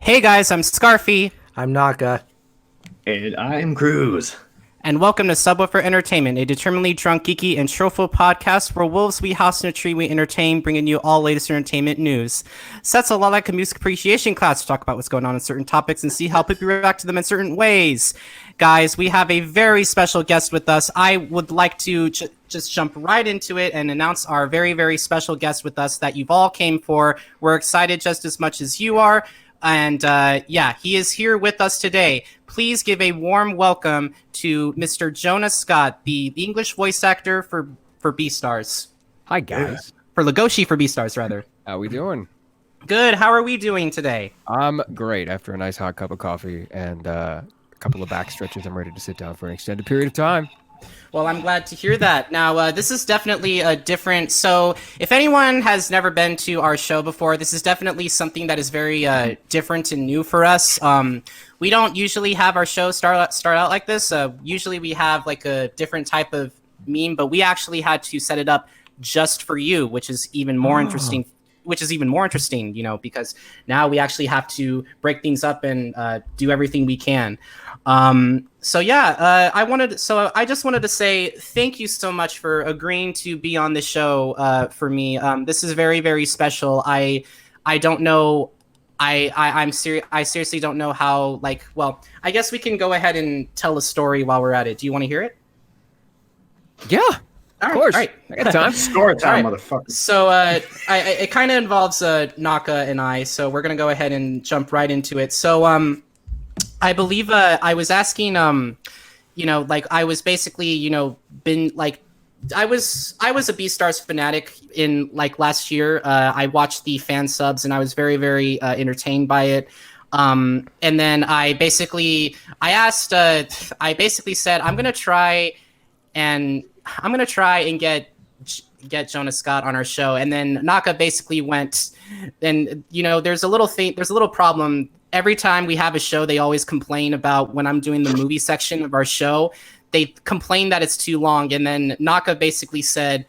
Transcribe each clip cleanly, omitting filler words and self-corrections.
Hey guys, I'm Scarfy, I'm Naka. And I'm Kruz. and welcome to Subwuffer Entertainment, a determinedly drunk, geeky, and showful podcast where wolves we house in a tree we entertain, bringing you all latest entertainment news. Sets a lot like a music appreciation class to talk about what's going on in certain topics and see how people react to them in certain ways. Guys, we have a very special guest with us. I would like to just jump right into it and announce our very, very special guest with us that you've all came for. We're excited just as much as you are. And he is here with us today. Please give a warm welcome to Mr. Jonah Scott, the English voice actor for Beastars. Hi guys. For Legoshi for Beastars, rather. How we doing? Good. How are we doing today? I'm great. After a nice hot cup of coffee and a couple of back stretches, I'm ready to sit down for an extended period of time. Well, I'm glad to hear that. Now, this is definitely a different... So, if anyone has never been to our show before, this is definitely something that is very different and new for us. We don't usually have our show start out like this. Usually we have like a different type of meme, but we actually had to set it up just for you, which is even more interesting. You know, because now we actually have to break things up and do everything we can. I just wanted to say thank you so much for agreeing to be on the show for me. This is very, very special. I don't know. I seriously don't know how, I guess we can go ahead and tell a story while we're at it. Do you want to hear it? Yeah. Of course. All right. I got time. Story time, All right. motherfucker. So it kind of involves Naka and I, so we're going to go ahead and jump right into it. So I believe I was asking, I was basically, I was a Beastars fanatic in last year. I watched the fan subs and I was very, very entertained by it. And then I basically said I'm gonna try and get Jonah Scott on our show. And then Naka basically went, and there's a little problem. Every time we have a show, they always complain about when I'm doing the movie section of our show. They complain that it's too long, and then Naka basically said,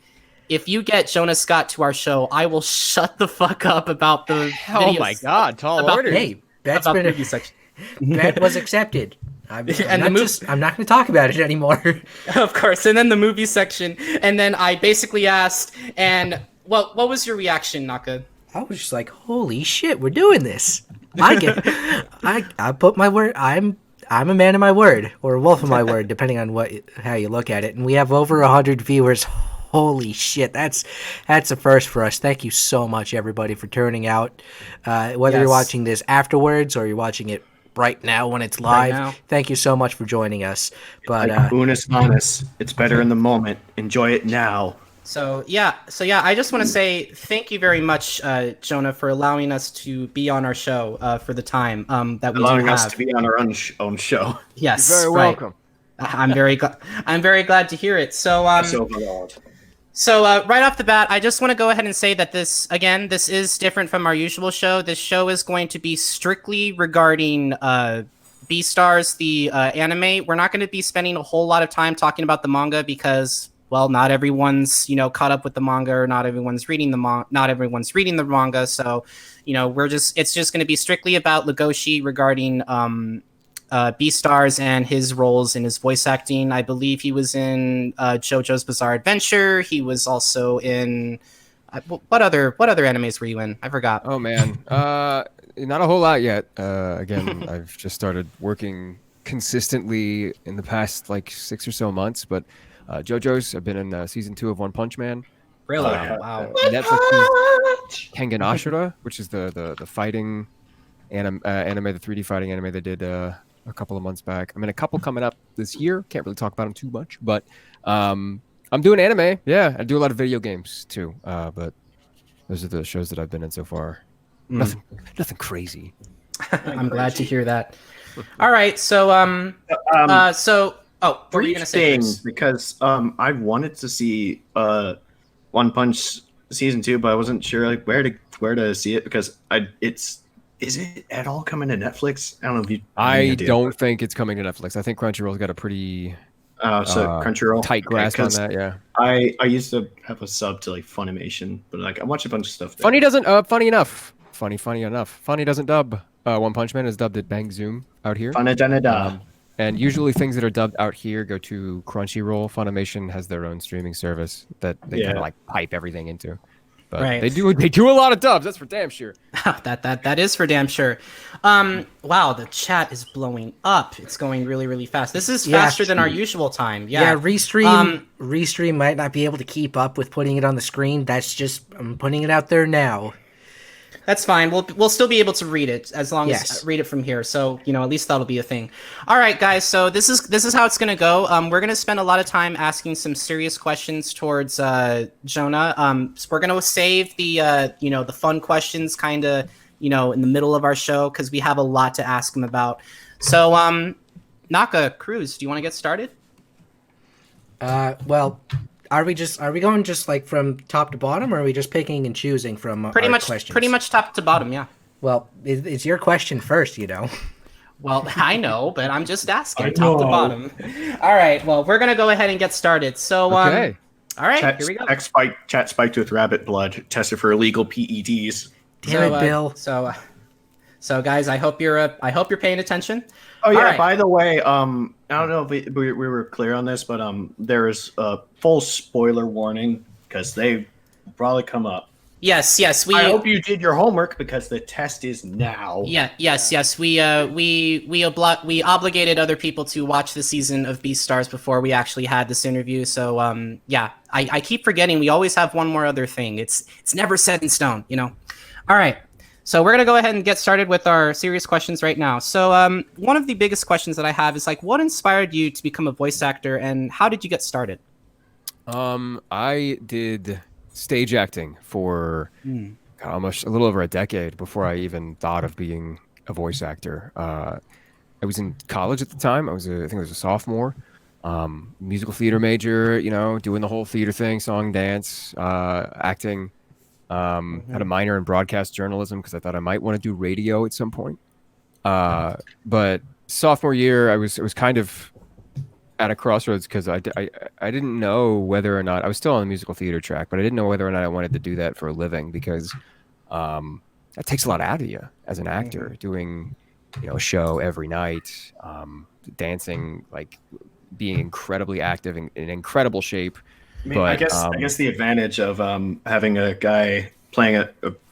"If you get Jonah Scott to our show, I will shut the fuck up about the videos." Oh my god, tall order. Hey, that's about been the movie section. that was accepted. I'm And not going to talk about it anymore. Of course, and then the movie section, and then I basically asked, and what was your reaction, Naka? I was just like, "Holy shit, we're doing this!" I put my word. I'm a man of my word, or a wolf of my word, depending on how you look at it. And we have over 100 viewers. Holy shit, that's a first for us. Thank you so much, everybody, for turning out. Whether you're watching this afterwards or you're watching it right now when it's live, thank you so much for joining us. But Unus Manus. It's better in the moment. Enjoy it now. So I just want to say thank you very much, Jonah, for allowing us to be on our show for the time that we Allowing do us have. to be on our own show. Yes, You're very right. welcome. I'm very glad to hear it. So Overlord. right off the bat, I just want to go ahead and say that this is different from our usual show. This show is going to be strictly regarding Beastars, the anime. We're not going to be spending a whole lot of time talking about the manga because, well, not everyone's caught up with the manga, or not everyone's reading the manga. So, it's just going to be strictly about Legoshi regarding Beastars and his roles in his voice acting. I believe he was in JoJo's Bizarre Adventure. He was also in what other animes were you in? I forgot. Oh man. Not a whole lot yet. Again, I've just started working consistently in the past 6 or so months, but JoJo's, I've been in season 2 of One Punch Man. Really? Wow. Netflix's Kengan Ashura, which is the fighting anime, the 3D fighting anime they did a couple of months back. I mean, a couple coming up this year. Can't really talk about them too much, but I'm doing anime. Yeah, I do a lot of video games too. But those are the shows that I've been in so far. Nothing crazy. I'm glad to hear that. All right, so what were you gonna say? Because I wanted to see One Punch season 2, but I wasn't sure where to see it because is it at all coming to Netflix? I don't know if you. I don't think it's coming to Netflix. I think Crunchyroll's got a pretty Crunchyroll tight grasp on that. Yeah. I used to have a sub to Funimation, but I watch a bunch of stuff there. Funny doesn't. Funny enough. Funny enough. Funny doesn't dub One Punch Man is dubbed at Bang Zoom out here. Fanadanada. And usually things that are dubbed out here go to Crunchyroll. Funimation has their own streaming service that they kind of like pipe everything into. But Right. they do a lot of dubs. That's for damn sure. that is for damn sure. Wow, the chat is blowing up. It's going really, really fast. This is faster than our usual time. Yeah. Restream might not be able to keep up with putting it on the screen. That's just I'm putting it out there now. That's fine. We'll still be able to read it as long as read it from here. So at least that'll be a thing. All right, guys. So this is how it's gonna go. We're gonna spend a lot of time asking some serious questions towards Jonah. So we're gonna save the the fun questions kind of in the middle of our show because we have a lot to ask him about. So Naka, Kruz, do you want to get started? Well. Are we going just like from top to bottom, or are we just picking and choosing from pretty much questions? Pretty much top to bottom, yeah. Well, it's your question first, Well, I know, but I'm just asking top to bottom. All right, well, we're gonna go ahead and get started. So, okay. All right, here we go. Chat spiked with rabbit blood, tested for illegal PEDs. Damn it, Bill. So guys, I hope you're paying attention. Oh yeah. Right. By the way, I don't know if we were clear on this, but there is a full spoiler warning because they will probably come up. Yes. I hope you did your homework because the test is now. Yeah. Yes. We obligated other people to watch the season of Beastars before we actually had this interview. So I keep forgetting we always have one more other thing. It's never set in stone. All right. So we're going to go ahead and get started with our serious questions right now. So one of the biggest questions that I have is what inspired you to become a voice actor and how did you get started? I did stage acting for almost a little over a decade before I even thought of being a voice actor. I was in college at the time. I think I was a sophomore, musical theater major, doing the whole theater thing, song, dance, acting. Had a minor in broadcast journalism because I thought I might want to do radio at some point. But sophomore year, I was kind of at a crossroads because I didn't know whether or not I was still on the musical theater track, but I didn't know whether or not I wanted to do that for a living because that takes a lot out of you as an actor, doing a show every night, dancing, being incredibly active in incredible shape. I guess the advantage of having a guy playing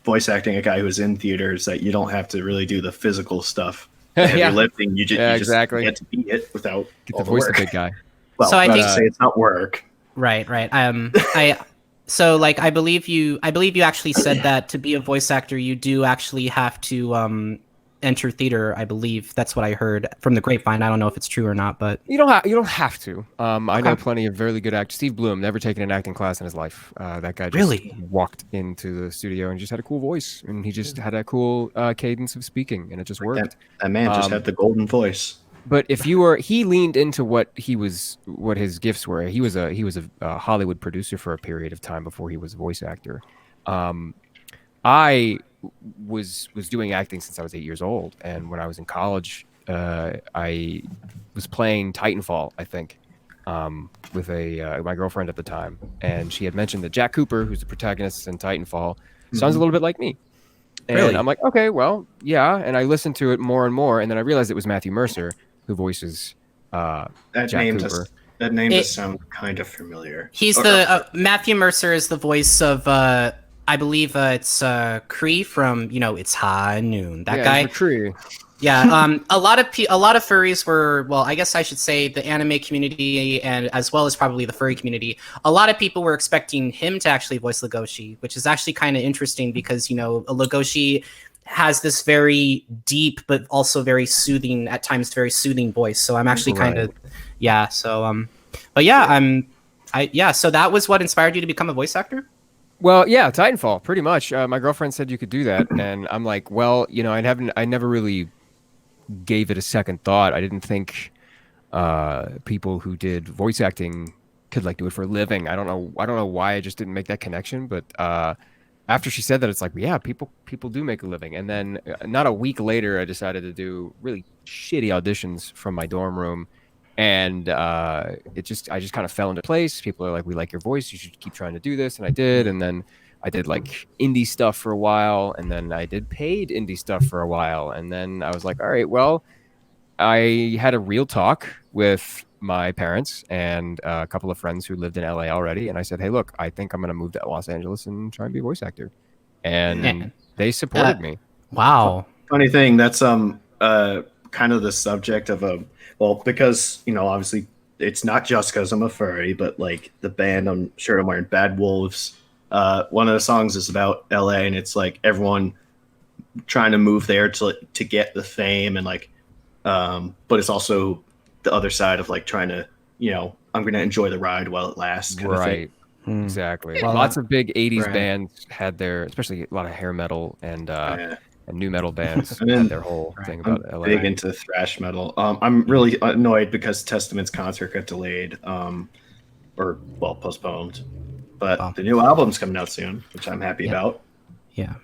voice acting a guy who's in theater is that you don't have to really do the physical stuff. The heavy lifting, you just get to be it without get the voice the big guy. Well, so I think say it's not work. Right. I believe you actually said that to be a voice actor, you do actually have to enter theater. I believe that's what I heard from the grapevine. I don't know if it's true or not, but you don't have to. I know plenty of very good actors. Steve Bloom never taken an acting class in his life. That guy just walked into the studio and just had a cool voice, and he just had a cool cadence of speaking, and it just worked. That man just had the golden voice. But if he leaned into what his gifts were. He was a Hollywood producer for a period of time before he was a voice actor. I was doing acting since I was 8 years old, and when I was in college, I was playing Titanfall, I think, with my girlfriend at the time, and she had mentioned that Jack Cooper, who's the protagonist in Titanfall, sounds a little bit like me. And really? I'm like, okay, well, yeah. And I listened to it more and more, and then I realized it was Matthew Mercer who voices Jack Cooper. That name does sound kind of familiar. He's Matthew Mercer is the voice of I believe it's Kree from It's High Noon. That guy. Kree. Yeah, a lot of furries were, well, I guess I should say the anime community and as well as probably the furry community. A lot of people were expecting him to actually voice Legoshi, which is actually kind of interesting because Legoshi has this very deep but also very soothing, at times very soothing voice. So I'm actually kind of So so that was what inspired you to become a voice actor? Well, yeah, Titanfall, pretty much. My girlfriend said you could do that, and I'm like, well, I never really gave it a second thought. I didn't think people who did voice acting could do it for a living. I don't know why I just didn't make that connection, but after she said that, it's like, yeah, people do make a living. And then not a week later, I decided to do really shitty auditions from my dorm room. And I just kind of fell into place. People are like, we like your voice. You should keep trying to do this. And I did. And then I did like indie stuff for a while, and then I did paid indie stuff for a while, and then I was like, all right, well, I had a real talk with my parents and a couple of friends who lived in LA already, and I said, hey, look, I think I'm going to move to Los Angeles and try and be a voice actor, and they supported me. Wow. Funny thing, that's kind of the subject of because obviously it's not just because I'm a furry, but like the band I'm sure I'm wearing, Bad Wolves. One of the songs is about LA, and it's like everyone trying to move there to get the fame, and like, but it's also the other side of like trying to, I'm going to enjoy the ride while it lasts. Right. Exactly. Well, lots of big 80s bands had especially a lot of hair metal and new metal bands had their whole thing about I'm LA. big into thrash metal. I'm really annoyed because Testament's concert got delayed, or postponed. But the new album's coming out soon, which I'm happy about. Yeah.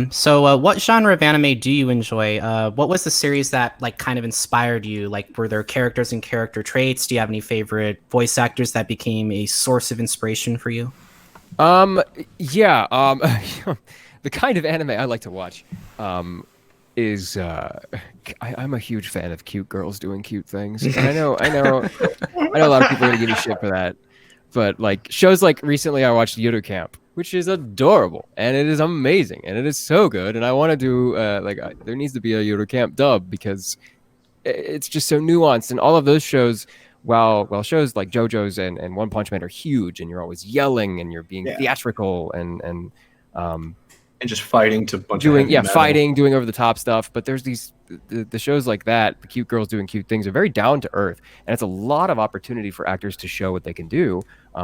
So what genre of anime do you enjoy? What was the series that like kind of inspired you? Like, were there characters and character traits? Do you have any favorite voice actors that became a source of inspiration for you? Yeah. The kind of anime I like to watch is I'm a huge fan of cute girls doing cute things. And I know a lot of people are gonna give me shit for that. But like shows like recently I watched Yuru Camp, which is adorable and it is amazing and it is so good. And I want to do there needs to be a Yuru Camp dub because it's just so nuanced. And all of those shows, while shows like JoJo's and One Punch Man are huge and you're always yelling and you're being theatrical and just fighting to fighting, doing over the top stuff. But there's the shows like that, the cute girls doing cute things are very down to earth, and it's a lot of opportunity for actors to show what they can do.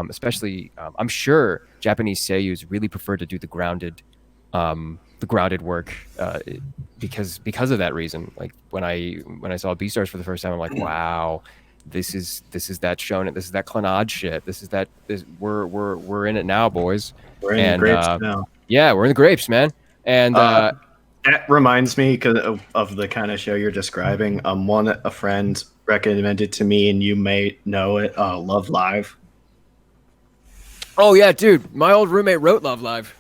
Especially, I'm sure Japanese seiyus really prefer to do the grounded work because of that reason. Like when I saw Beastars for the first time, I'm like, wow. This is that shonen. This is that Clannad shit. We're in it now, boys. We're in the grapes now. Yeah, we're in the grapes, man. And that reminds me of the kind of show you're describing. A friend recommended to me, and you may know it. Love Live. Oh yeah, dude. My old roommate wrote Love Live.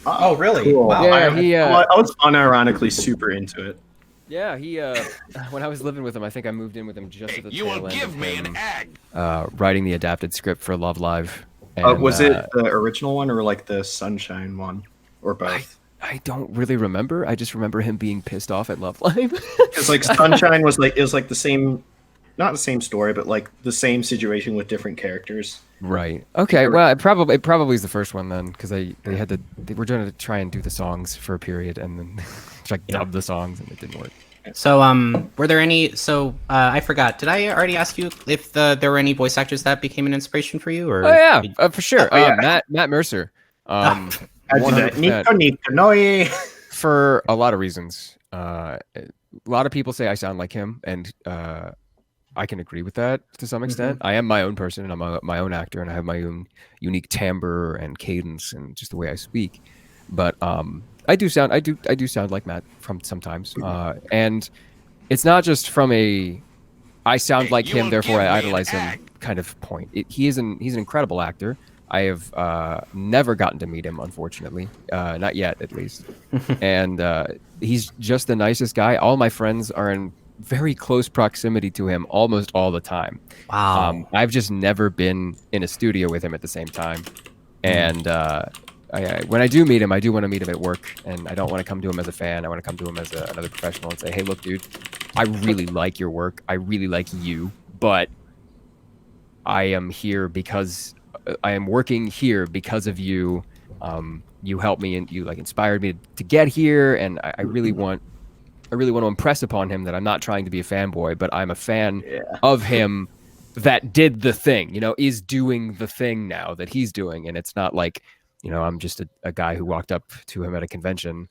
Oh really? Cool. Wow. Yeah, I was unironically super into it. Yeah, he when I was living with him, I think I moved in with him just at the tail end. You will give me an egg. Writing the adapted script for Love Live. And, was it the original one or like the Sunshine one, or both? I don't really remember. I just remember him being pissed off at Love Live. Because like Sunshine was like the same, not the same story, but like the same situation with different characters. Right. Okay. Well, it probably is the first one then, because they were trying to try and do the songs for a period and then dub the songs and it didn't work. So were there any? So I forgot. Did I already ask you if there were any voice actors that became an inspiration for you? Or oh yeah, for sure. Matt Mercer. For a lot of reasons. A lot of people say I sound like him, and I can agree with that to some extent. I am my own person, and I'm my own actor, and I have my own unique timbre and cadence, and just the way I speak. But I do sound like Matt from sometimes, and it's not just from I sound like him, therefore I idolize him kind of point. He's an incredible actor. I have never gotten to meet him, unfortunately, not yet at least. And he's just the nicest guy. All my friends are in very close proximity to him almost all the time. Wow. I've just never been in a studio with him at the same time, and when I do meet him, I do want to meet him at work, and I don't want to come to him as a fan. I want to come to him as another professional and say, hey, look, dude, I really like your work. I really like you, but I am here because I am working here because of you. You helped me and you inspired me to get here, and I really want to impress upon him that I'm not trying to be a fanboy, but I'm a fan of him that did the thing, is doing the thing now that he's doing, and it's not like, I'm just a guy who walked up to him at a convention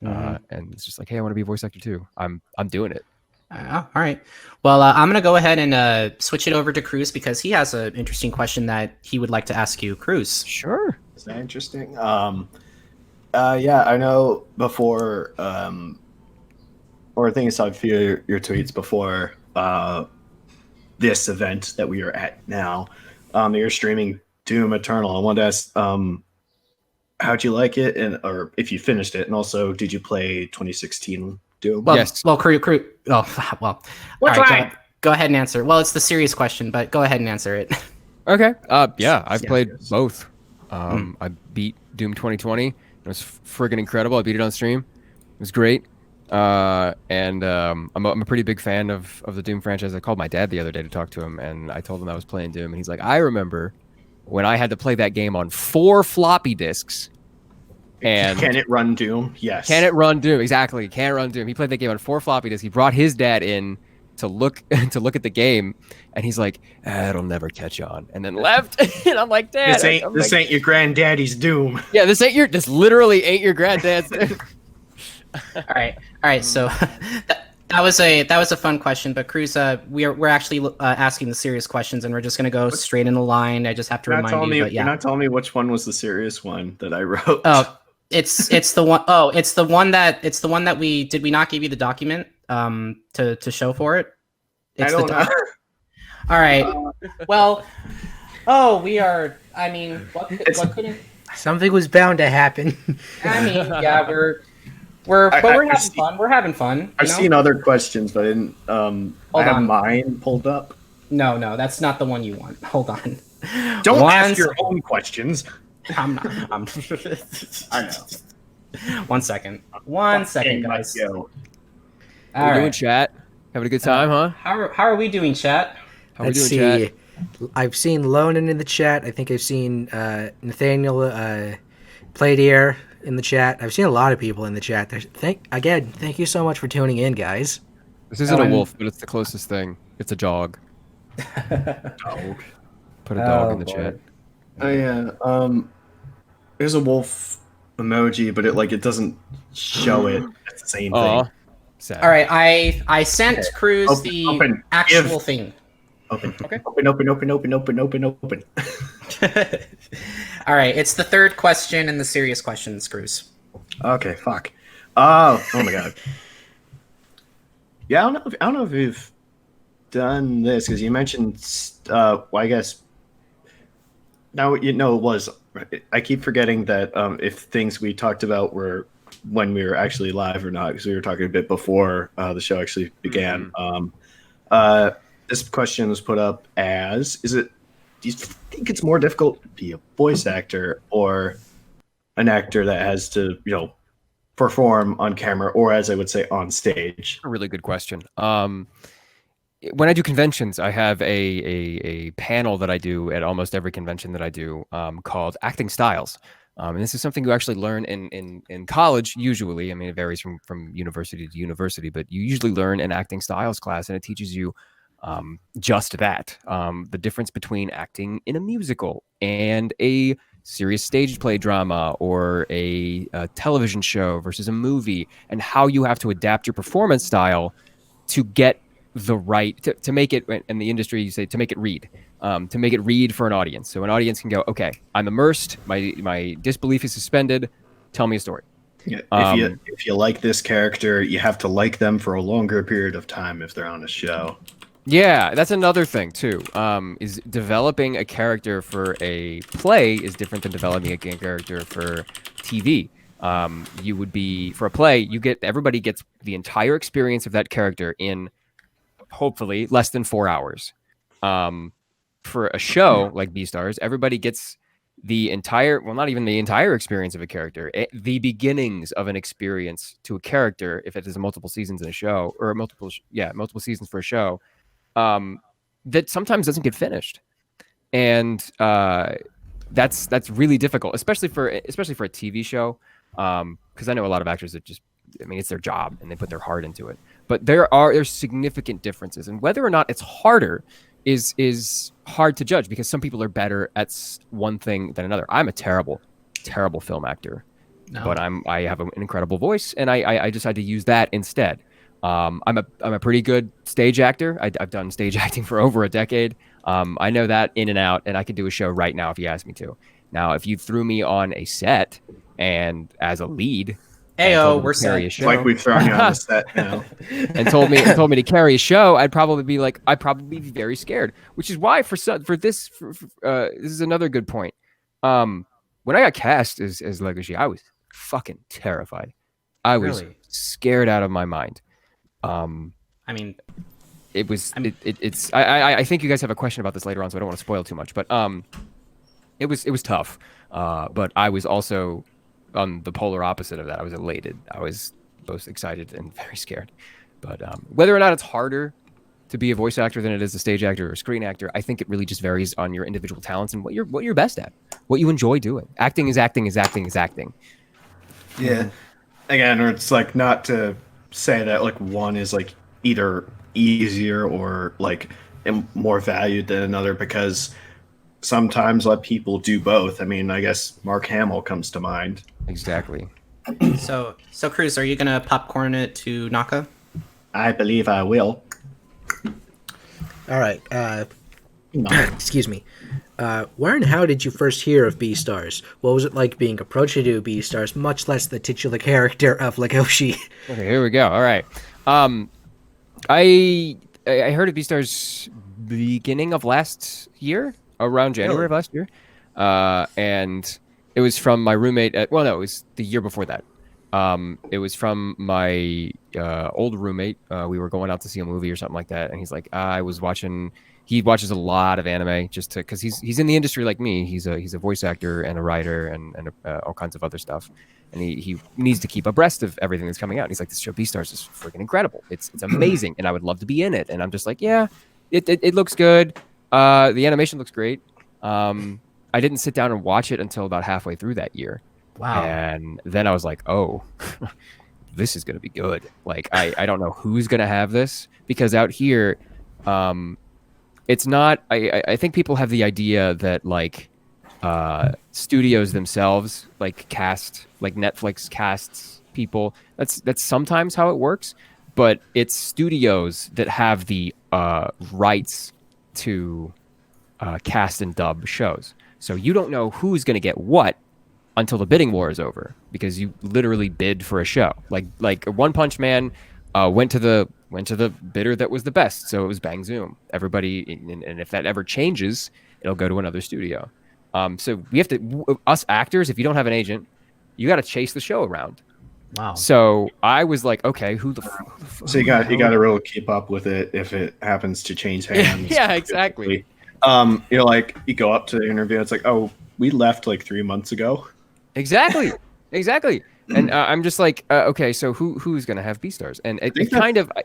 and it's just like, hey, I want to be a voice actor too. I'm doing it. All right. Well, I'm going to go ahead and switch it over to Kruz because he has an interesting question that he would like to ask you. Kruz. Sure. Is that interesting? Yeah, I know before, or I think I saw a few of your tweets before this event that we are at now. You're streaming Doom Eternal. I wanted to ask, how'd you like it, and or if you finished it, and also did you play 2016 Doom? Well, Yes. Well, Crew. Oh, well. What's right, go ahead and answer. Well, it's the serious question, but go ahead and answer it. Okay. Yeah, I've played both. I beat Doom 2020. It was friggin' incredible. I beat it on stream. It was great. And I'm a pretty big fan of the Doom franchise. I called my dad the other day to talk to him, and I told him I was playing Doom, and he's like, I remember when I had to play that game on 4 floppy disks. And can it run Doom? Yes. Can it run Doom? Exactly. Can it run Doom? He played that game on 4 floppy disks. He brought his dad in to look at the game, and he's like, it'll never catch on, and then left. And I'm like, Dad, this ain't your granddaddy's Doom. Yeah, this literally ain't your granddad's. All right. So that was a fun question, but Kruz, we're actually asking the serious questions, and we're just gonna go straight in the line. I just have to remind you. You're not telling me which one was the serious one that I wrote. Oh, it's the one. Oh, it's the one that we not give you the document to show for it. I don't know. All right. Well, we are. I mean, what couldn't? Something was bound to happen. I mean, yeah, we're having fun. We're having fun. I've seen other questions, but I didn't. I have mine pulled up. No, that's not the one you want. Hold on. Don't ask your own questions. I'm not. I know. One second, guys. We're doing chat. Having a good time, huh? How are we doing, chat? Let's see. I've seen Lonan in the chat. I think I've seen Nathaniel Playdeer in the chat. I've seen a lot of people in the chat. Thank you so much for tuning in, guys. This isn't a wolf, but it's the closest thing. It's a dog. Dog. Put a dog in the chat. Oh yeah. There's a wolf emoji, but it doesn't show it. It's the same thing. Sad. All right, I sent Kruz the actual thing. Open. Okay. Open. All right, it's the third question in the serious questions, Kruz. Okay, fuck. Oh my god. Yeah, I don't know if we've done this because you mentioned. I guess. Now it was. I keep forgetting that if things we talked about were when we were actually live or not, because we were talking a bit before the show actually began. This question was put up as: do you think it's more difficult to be a voice actor or an actor that has to, perform on camera, or as I would say, on stage? A really good question. When I do conventions, I have a panel that I do at almost every convention that I do called Acting Styles. And this is something you actually learn in college, usually. I mean, it varies from university to university, but you usually learn an acting styles class, and it teaches you just that. The difference between acting in a musical and a serious stage play drama or a television show versus a movie, and how you have to adapt your performance style to get the right, to make it, in the industry, you say, to make it read. To make it read for an audience. So an audience can go, okay, I'm immersed, my disbelief is suspended, tell me a story. Yeah, if you like this character, you have to like them for a longer period of time if they're on a show. Yeah, that's another thing too. Is developing a character for a play is different than developing a character for TV. You would be, for a play, everybody gets the entire experience of that character in hopefully less than 4 hours. For a show like Beastars, everybody gets the entire, well, not even the entire experience of a character, the beginnings of an experience to a character, if it is multiple seasons in a show, or multiple seasons for a show, that sometimes doesn't get finished. And that's really difficult, especially for a TV show, because I know a lot of actors that just, I mean, it's their job and they put their heart into it. But there's significant differences, and whether or not it's harder is hard to judge, because some people are better at one thing than another. I'm a terrible film actor, but I have an incredible voice, and I decided to use that instead. I'm a pretty good stage actor. I've done stage acting for over a decade. I know that in and out, and I could do a show right now if you asked me to. Now, if you threw me on a set and as a lead, we're set. Like we've thrown you on the set now, and told me to carry a show, I'd probably be very scared. Which is why this is another good point. when I got cast as Legoshi, I was fucking terrified. I was scared out of my mind. I mean, I think you guys have a question about this later on, so I don't want to spoil too much. But it was tough. But I was also on the polar opposite of that. I was elated. I was both excited and very scared. But whether or not it's harder to be a voice actor than it is a stage actor or a screen actor, I think it really just varies on your individual talents and what you're best at, what you enjoy doing. Acting is acting is acting is acting. Yeah. Again, or it's like not to say that like one is like either easier or like more valued than another, because sometimes let people do both. I mean, I guess Mark Hamill comes to mind. Exactly. So Kruz, are you gonna popcorn it to Naka? I believe I will. All right. Excuse me. Where and how did you first hear of Beastars? What was it like being approached to do Beastars, much less the titular character of Legoshi? Okay, here we go. All right. I heard of Beastars beginning of last year, around January of last year, and it was from my roommate. It was the year before that. It was from my old roommate. We were going out to see a movie or something like that, and he's like, I was watching. He watches a lot of anime just because he's in the industry like me. He's a voice actor and a writer and all kinds of other stuff, and he needs to keep abreast of everything that's coming out. And he's like, this show Beastars is freaking incredible. It's amazing, and I would love to be in it. And I'm just like, yeah, it looks good. The animation looks great. I didn't sit down and watch it until about halfway through that year. Wow. And then I was like, oh, this is going to be good. Like, I don't know who's going to have this, because out here, it's not, I think people have the idea that like studios themselves, like cast, like Netflix casts people. That's sometimes how it works, but it's studios that have the rights to cast and dub shows. So you don't know who's going to get what until the bidding war is over, because you literally bid for a show. Like One Punch Man went to the bidder that was the best, so it was Bang Zoom. Everybody, and if that ever changes, it'll go to another studio. So we have to, us actors, if you don't have an agent, you got to chase the show around. Wow. So I was like, okay, who the so you got to really keep up with it if it happens to change hands. Yeah, exactly. Like you go up to the interview, it's like, oh, we left like 3 months ago. Exactly. And I'm just like, okay, so who's gonna have Beastars? And it kind of, I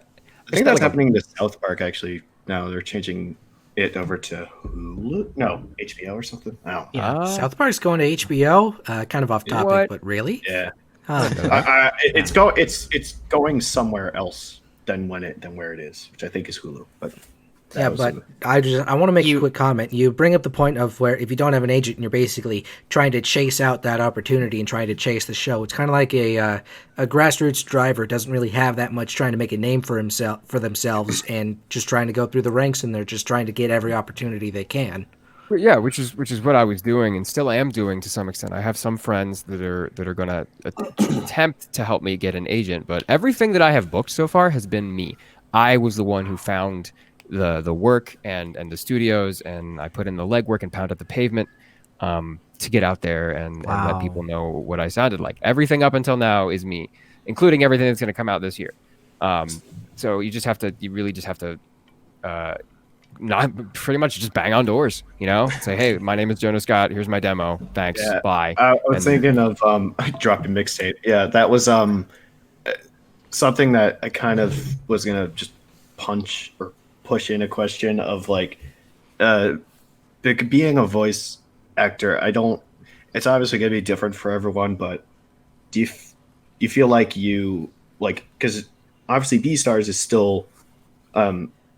think that's happening to South Park actually. Now they're changing it over to Hulu, no, HBO or something. Oh, yeah, South Park's going to HBO. Kind of off topic, but really, yeah. It's going somewhere else than where it is, which I think is Hulu. But yeah, but I want to make a quick comment. You bring up the point of where if you don't have an agent, you're basically trying to chase out that opportunity and trying to chase the show. It's kind of like a grassroots driver doesn't really have that much trying to make a name for themselves and just trying to go through the ranks, and they're just trying to get every opportunity they can. Yeah, which is what I was doing and still am doing to some extent. I have some friends that are going to attempt to help me get an agent, but everything that I have booked so far has been me. I was the one who found the work and the studios, and I put in the legwork and pounded the pavement to get out there and let people know what I sounded like. Everything up until now is me, including everything that's going to come out this year. So you really just have to not pretty much just bang on doors, say, hey, my name is Jonah Scott. Here's my demo. Thanks. Yeah. Bye. I was thinking of dropping mixtape. Yeah, that was something that I kind of was going to just punch or push in a question of like being a voice actor. It's obviously going to be different for everyone, but do you feel like because obviously Beastars is still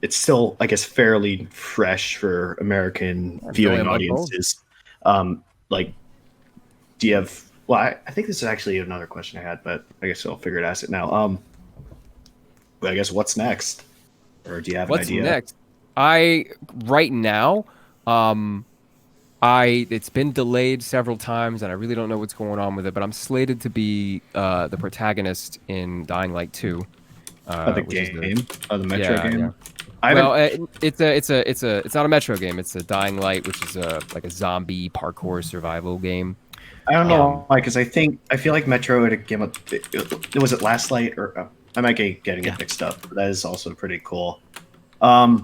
it's still, I guess, fairly fresh for American viewing audiences. Do you have, I think this is actually another question I had, but I guess I'll figure it out now. I guess what's next? Or do you have an idea? What's next? Right now, it's been delayed several times, and I really don't know what's going on with it. But I'm slated to be the protagonist in Dying Light 2. The game, the Metro game. Yeah. It's not a Metro game. It's a Dying Light, which is like a zombie parkour survival game. I don't know why, because I feel like Metro would give up. Was it Last Light or I might be getting it mixed up. But that is also pretty cool. I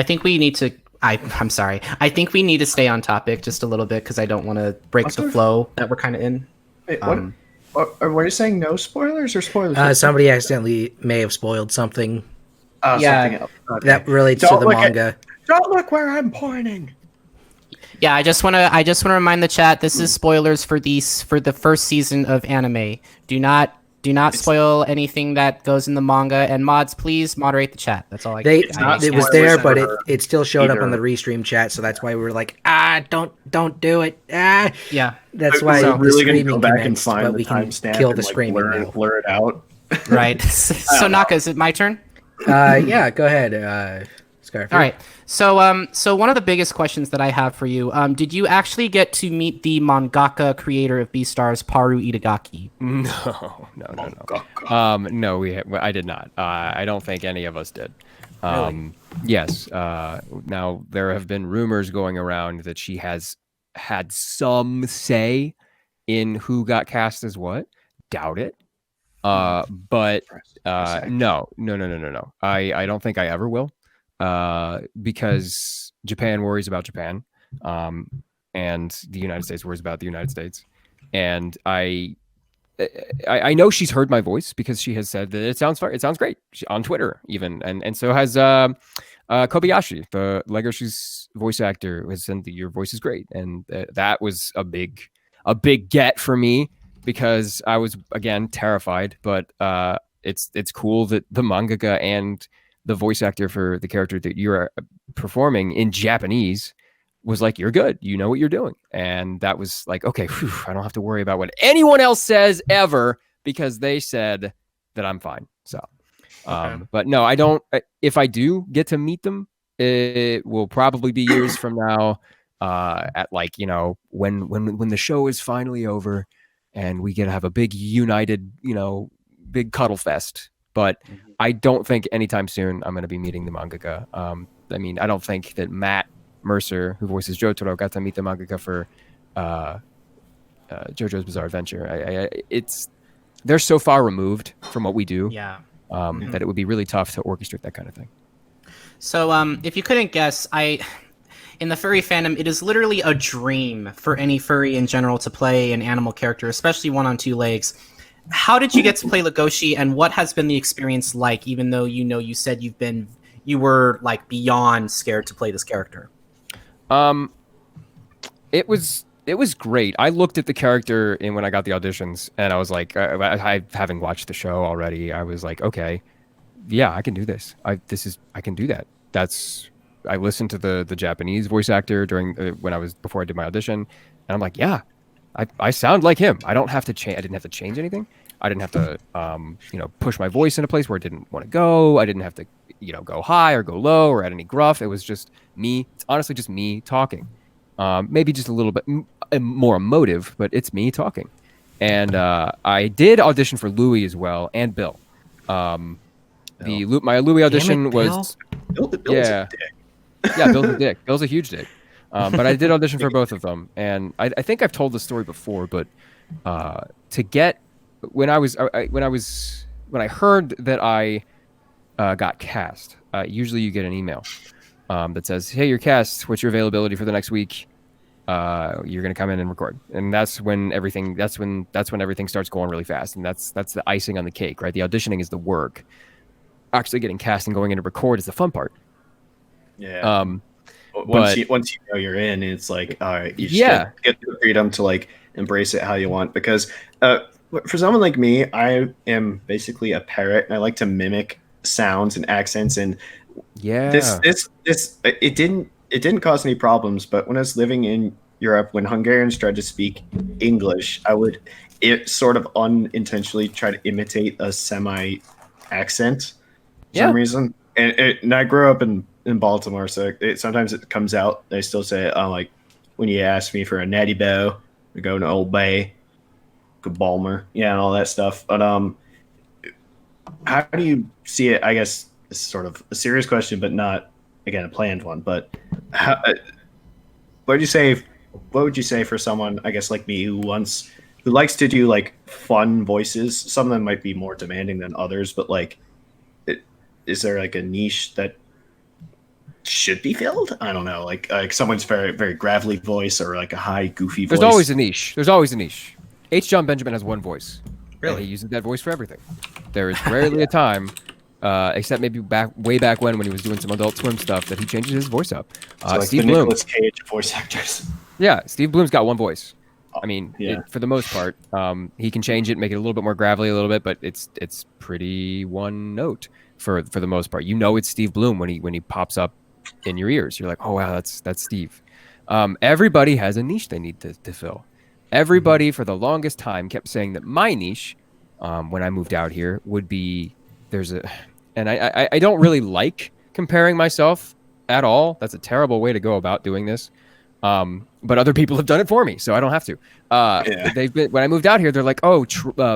think we need to. I'm sorry. I think we need to stay on topic just a little bit because I don't want to break the flow that we're kind of in. Wait, what? Were you saying no spoilers or spoilers? Somebody accidentally may have spoiled something. Something else. Okay. That relates to the manga. Don't look where I'm pointing. Yeah, I just want to remind the chat. This is spoilers for the first season of anime. Do not spoil anything that goes in the manga. And mods, please moderate the chat. That's all it was there, but it still showed up on the restream chat, so that's why we were like, don't do it. Yeah, that's why we're really going to go back commenced, and find we can kill the screaming now. Blur it out. Right. So Naka, is it my turn? Yeah, go ahead, Scarfy. All right. So one of the biggest questions that I have for you, did you actually get to meet the manga-ka creator of Beastars, Paru Itagaki? No. I did not. I don't think any of us did. Really? Yes. Now there have been rumors going around that she has had some say in who got cast as what. Doubt it. But no. I don't think I ever will. Because Japan worries about Japan, and the United States worries about the United States. And I know she's heard my voice because she has said that it sounds great on Twitter even, and so has Kobayashi, the Legoshi's voice actor, has said that your voice is great, and that was a big get for me because I was again terrified, but it's cool that the manga-ka and the voice actor for the character that you're performing in Japanese was like, you're good. You know what you're doing. And that was like, okay, I don't have to worry about what anyone else says ever because they said that I'm fine. So, but no, I don't. If I do get to meet them, it will probably be years from now at like, when the show is finally over and we get to have a big united, big cuddle fest. But I don't think anytime soon I'm going to be meeting the manga-ka. I mean, I don't think that Matt Mercer, who voices Jotaro, got to meet the manga-ka for JoJo's Bizarre Adventure. They're so far removed from what we do that it would be really tough to orchestrate that kind of thing. So if you couldn't guess, in the furry fandom, it is literally a dream for any furry in general to play an animal character, especially one on two legs. How did you get to play Legoshi, and what has been the experience like, even though you said you were like beyond scared to play this character? It was great. I looked at the character when I got the auditions, and I was like, I having watched the show already, I was like, okay, yeah, I can do this. I can do that. I listened to the Japanese voice actor before I did my audition, and I'm like, yeah, I sound like him. I don't have to change. I didn't have to change anything. I didn't have to, push my voice in a place where it didn't want to go. I didn't have to, go high or go low or add any gruff. It was just me. It's honestly just me talking. Maybe just a little bit more emotive, but it's me talking. And I did audition for Louis as well and Bill. My Louis audition was Bill's yeah, Bill's a dick. Bill's a huge dick. But I did audition for both of them, and I think I've told the story before. But to get when I heard that I got cast, usually you get an email that says, "Hey, you're cast. What's your availability for the next week? You're gonna come in and record." And that's when everything starts going really fast, and that's the icing on the cake, right? The auditioning is the work. Actually getting cast and going in to record is the fun part. Yeah. Once you know you're in, it's like, all right, you just get the freedom to like embrace it how you want. Because for someone like me, I am basically a parrot, and I like to mimic sounds and accents. And this it didn't cause any problems. But when I was living in Europe, when Hungarians tried to speak English, I would sort of unintentionally try to imitate a semi accent for some reason. And I grew up in Baltimore, so sometimes it comes out. I still say it. Like when you ask me for a natty bow, we go to Old Bay, go Balmer, and all that stuff. But how do you see it? I guess it's sort of a serious question, but not again a planned one. But what did you say what would you say for someone, I guess, like me, who likes to do like fun voices? Some of them might be more demanding than others, but like, is there like a niche that should be filled? I don't know, like someone's very very gravelly voice or like a high goofy voice. There's always a niche. There's always a niche. H. John Benjamin has one voice. Really? And he uses that voice for everything. There is rarely a time, except maybe way back when he was doing some Adult Swim stuff, that he changes his voice up. So like Steve the Bloom. Nicolas Cage voice actors. Yeah, Steve Bloom's got one voice. I mean, Yeah. for the most part, he can change it, make it a little bit more gravelly a little bit, but it's pretty one note for the most part. You know it's Steve Bloom when he pops up in your ears. You're like, oh wow, that's Steve. Everybody has a niche they need to fill. Everybody for the longest time kept saying that my niche, when I moved out here, would be and I don't really like comparing myself at all. That's a terrible way to go about doing this. But other people have done it for me, so I don't have to. They've been, when I moved out here, they're like, oh,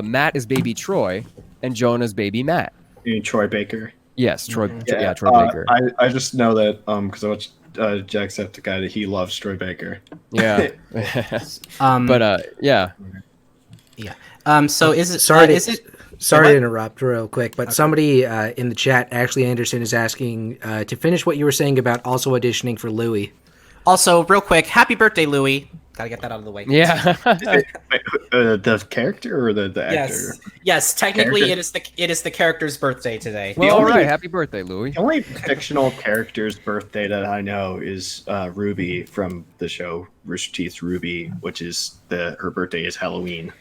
Matt is baby Troy, and Jonah's baby Matt. You mean Troy Baker? Yes, Troy. Yeah, Troy Baker. I just know that because I watched Jacksepticeye, that he loves Troy Baker. Yeah. Yeah. Yeah. So is it? Sorry to interrupt real quick, but somebody in the chat, Ashley Anderson, is asking to finish what you were saying about also auditioning for Louis. Also, real quick, happy birthday, Louis. Gotta get that out of the way. Yeah. The character or the actor? Yes. Technically, it is the character's birthday today. Well, all right. Happy birthday, Louis. The only fictional character's birthday that I know is Ruby from the show Rooster Teeth's Ruby, which is her birthday is Halloween.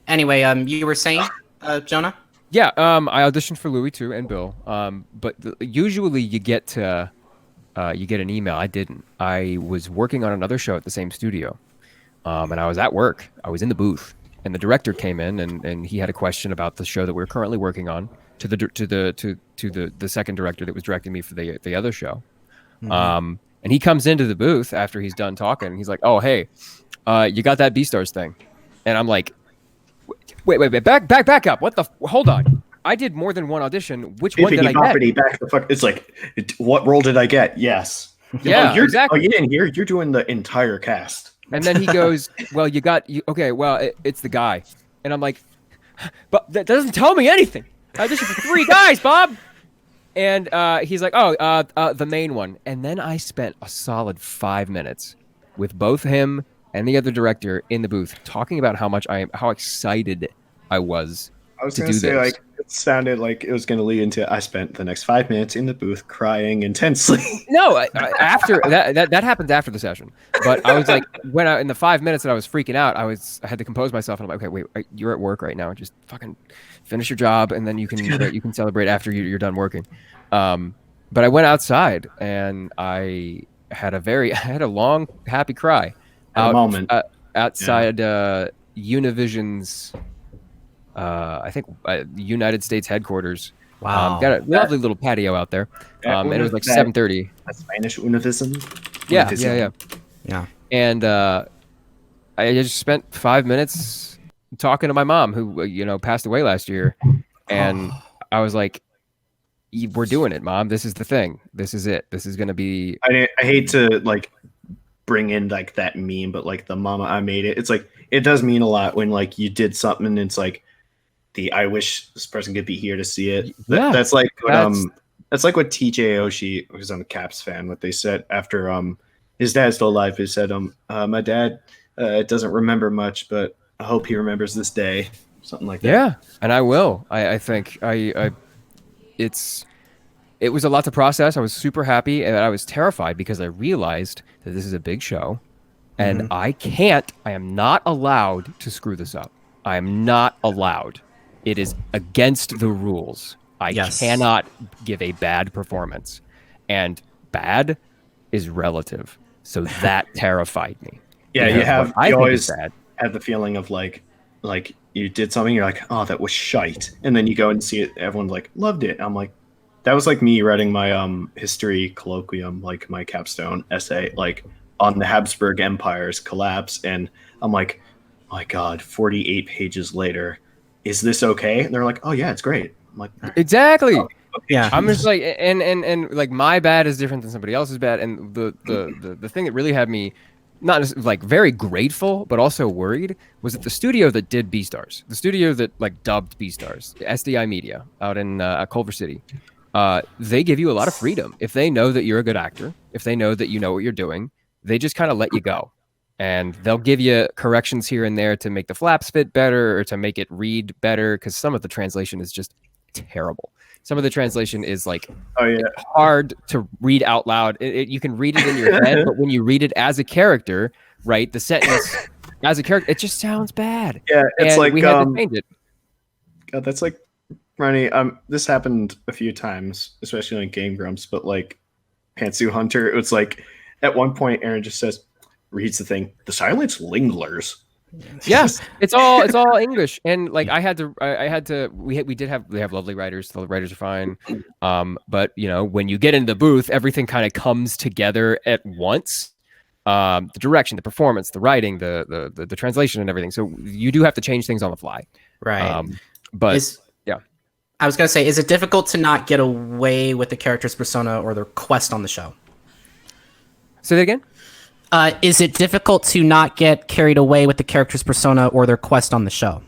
Anyway, you were saying, Jonah? Yeah. I auditioned for Louis too and Bill. But usually you get an email. I didn't. I was working on another show at the same studio, and I was at work. I was in the booth, and the director came in, and he had a question about the show that we're currently working on to the second director that was directing me for the other show. Mm-hmm. And he comes into the booth after he's done talking, and he's like, "Oh, hey, you got that Beastars thing?" And I'm like, "Wait, back up! What the? Hold on." I did more than one audition. Which one did I get? Back the fuck. It's like, what role did I get? Yes. Yeah, exactly. Oh, you didn't hear? You're doing the entire cast. And then he goes, well, okay, well, it's the guy. And I'm like, but that doesn't tell me anything. I auditioned for 3 guys, Bob. And he's like, the main one. And then I spent a solid 5 minutes with both him and the other director in the booth talking about how excited I was to do this. Like, it sounded like it was going to lead into, I spent the next 5 minutes in the booth crying intensely. No, after that happened after the session. But I was like, in the 5 minutes that I was freaking out, I had to compose myself, and I'm like, okay, wait, you're at work right now. Just fucking finish your job, and then you can celebrate after you're done working. But I went outside, and I had a long happy cry outside Univision's. I think United States headquarters. Wow. Got a lovely little patio out there. And it was like 7:30. Spanish Univision? Yeah. And I just spent 5 minutes talking to my mom, who passed away last year. And I was like, we're doing it, Mom. This is the thing. This is it. This is going to be... I hate to like bring in like that meme, but like the mama I made it. It's like, it does mean a lot when like you did something and it's like, I wish this person could be here to see it. That's like what, that's like what TJ Oshie, who's I'm a Caps fan, what they said after his dad's still alive. He said, my dad doesn't remember much, but I hope he remembers this day. Something like that. Yeah, and I will. I think it was a lot to process. I was super happy, and I was terrified because I realized that this is a big show, and I am not allowed to screw this up. I am not allowed. It is against the rules. I cannot give a bad performance. And bad is relative. So that terrified me. Yeah, you always have the feeling of like you did something, you're like, oh, that was shite. And then you go and see it, everyone's like, loved it. I'm like, that was like me writing my history colloquium, like my capstone essay, like on the Habsburg Empire's collapse. And I'm like, my God, 48 pages later, is this okay? And they're like, oh yeah, it's great. I'm like, exactly. Oh, okay. Yeah. I'm just like, and like my bad is different than somebody else's bad. And the thing that really had me not like very grateful, but also worried, was that the studio that did Beastars, the studio that like dubbed Beastars, SDI Media out in Culver City, they give you a lot of freedom. If they know that you're a good actor, if they know that you know what you're doing, they just kind of let you go. And they'll give you corrections here and there to make the flaps fit better or to make it read better, because some of the translation is just terrible. Some of the translation is like hard to read out loud. You can read it in your head, but when you read it as a character, right, the sentence as a character, it just sounds bad. Yeah, it's and like we had to change it. God, that's like Ronnie. This happened a few times, especially on Game Grumps, but like Pantsu Hunter, it was like at one point Aaron just says, reads the thing, the silence linglers. Yes, it's all English, and like I had to. We have lovely writers. The writers are fine, but you know, when you get into the booth, everything kind of comes together at once. The direction, the performance, the writing, the translation, and everything. So you do have to change things on the fly, right? But yeah, I was gonna say, is it difficult to not get away with the character's persona or their quest on the show? Say that again. Is it difficult to not get carried away with the character's persona or their quest on the show?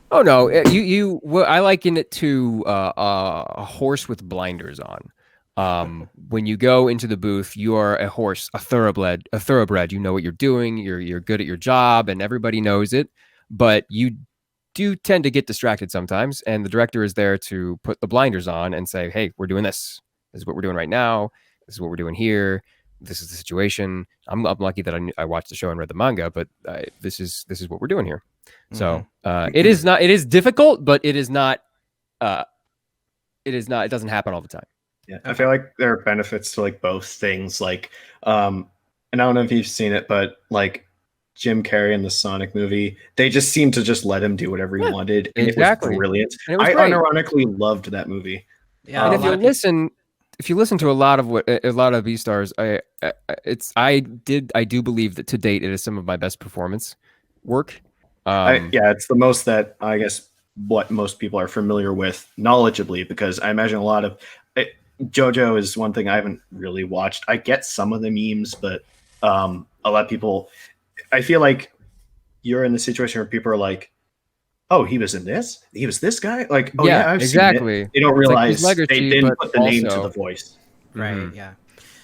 Oh no, I liken it to a horse with blinders on. When you go into the booth, you are a horse, a thoroughbred. You know what you're doing. You're good at your job, and everybody knows it. But you do tend to get distracted sometimes, and the director is there to put the blinders on and say, "Hey, we're doing this. This is what we're doing right now. This is what we're doing here. This is the situation." I'm lucky that I watched the show and read the manga, but this is what we're doing here. Mm-hmm. So it is difficult, but it is not. It doesn't happen all the time. Yeah, I feel like there are benefits to like both things. Like, and I don't know if you've seen it, but like Jim Carrey in the Sonic movie, they just seemed to just let him do whatever he wanted, and exactly. It was brilliant. I unironically loved that movie. Yeah, and if you listen to a lot of Beastars, I do believe that to date it is some of my best performance work. It's the most that I guess what most people are familiar with knowledgeably, because I imagine a lot of JoJo is one thing I haven't really watched. I get some of the memes, but a lot of people, I feel like you're in the situation where people are like, oh, he was in this? He was this guy? Like, oh yeah, I've exactly. Seen it. They don't realize like Legoshi, they didn't put the name to the voice. Right, mm-hmm. yeah.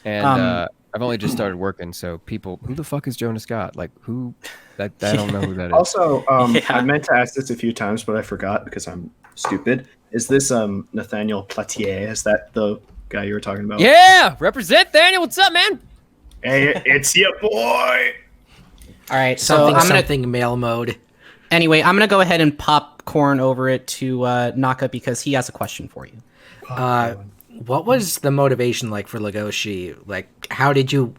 And I've only just started working, so people, who the fuck is Jonah Scott? Like, who? I don't know who that is. Also, I meant to ask this a few times, but I forgot because I'm stupid. Is this Nathaniel Platier? Is that the guy you were talking about? Yeah! Represent, Daniel. What's up, man? Hey, it's your boy! All right, so something male mode. Anyway, I'm going to go ahead and popcorn over it to Naka because he has a question for you. What was the motivation like for Legoshi? Like, how would you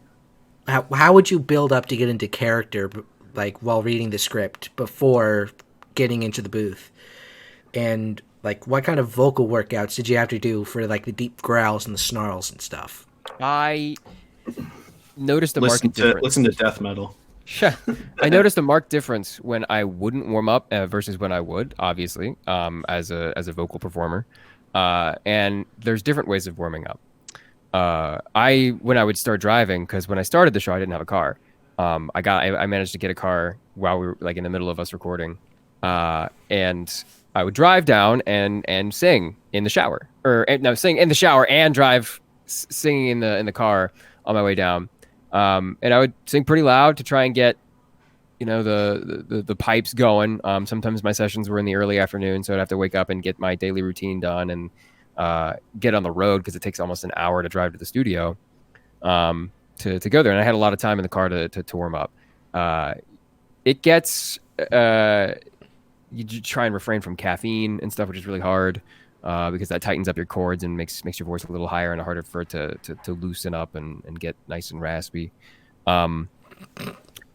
build up to get into character, like, while reading the script before getting into the booth? And, like, what kind of vocal workouts did you have to do for, like, the deep growls and the snarls and stuff? I noticed a marked difference. Listen to death metal. I noticed a marked difference when I wouldn't warm up versus when I would, obviously, as a vocal performer. And there's different ways of warming up. When I would start driving, because when I started the show, I didn't have a car. I managed to get a car while we were like in the middle of us recording, and I would drive down and sing in the shower, sing in the shower and drive singing in the car on my way down. And I would sing pretty loud to try and get, the pipes going. Sometimes my sessions were in the early afternoon, so I'd have to wake up and get my daily routine done and get on the road because it takes almost an hour to drive to the studio to go there. And I had a lot of time in the car to warm up. It gets you try and refrain from caffeine and stuff, which is really hard because that tightens up your cords and makes your voice a little higher and harder for it to loosen up and get nice and raspy.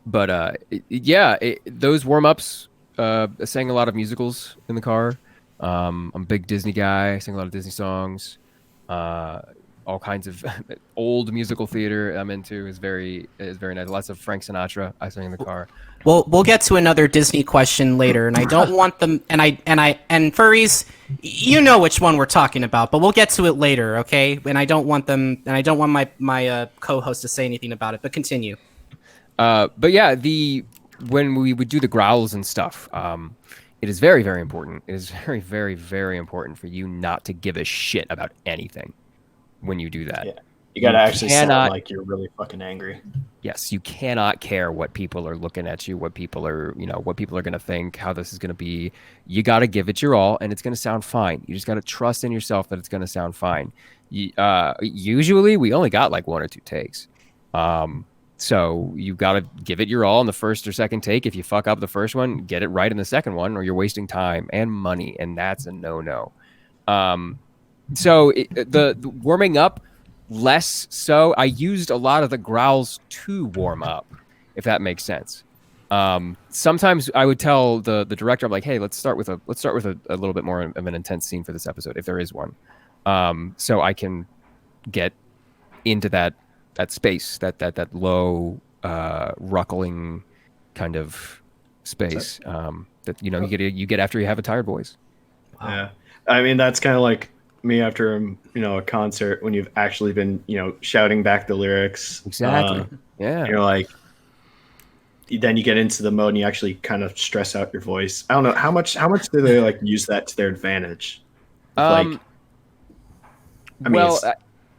Those warm-ups, I sang a lot of musicals in the car. I'm a big Disney guy. I sing a lot of Disney songs. All kinds of old musical theater I'm into is very nice. Lots of Frank Sinatra I sing in the car. Well, we'll get to another Disney question later, and I don't want them. And furries, you know which one we're talking about, but we'll get to it later, okay? And I don't want them. And I don't want my co-host to say anything about it. But continue. But yeah, when we would do the growls and stuff, it is very, very important. It is very, very, very important for you not to give a shit about anything when you do that. Yeah. You gotta actually sound like you're really fucking angry. Yes, you cannot care what people are looking at you, what people are going to think, how this is going to be. You got to give it your all, and it's going to sound fine. You just got to trust in yourself that it's going to sound fine. Usually, we only got like 1 or 2 takes. So you got to give it your all in the first or second take. If you fuck up the first one, get it right in the second one, or you're wasting time and money, and that's a no-no. So the warming up, less so. I used a lot of the growls to warm up, if that makes sense. Sometimes I would tell the director, I'm like, hey, let's start with a little bit more of an intense scene for this episode, if there is one, so I can get into that space, that low ruckling kind of space that you get after you have a tired voice. Wow. Yeah, I mean that's kind of like me after a concert when you've actually been shouting back the lyrics. Exactly. Yeah. You're like, then you get into the mode and you actually kind of stress out your voice. I don't know how much do they like use that to their advantage? I mean, it's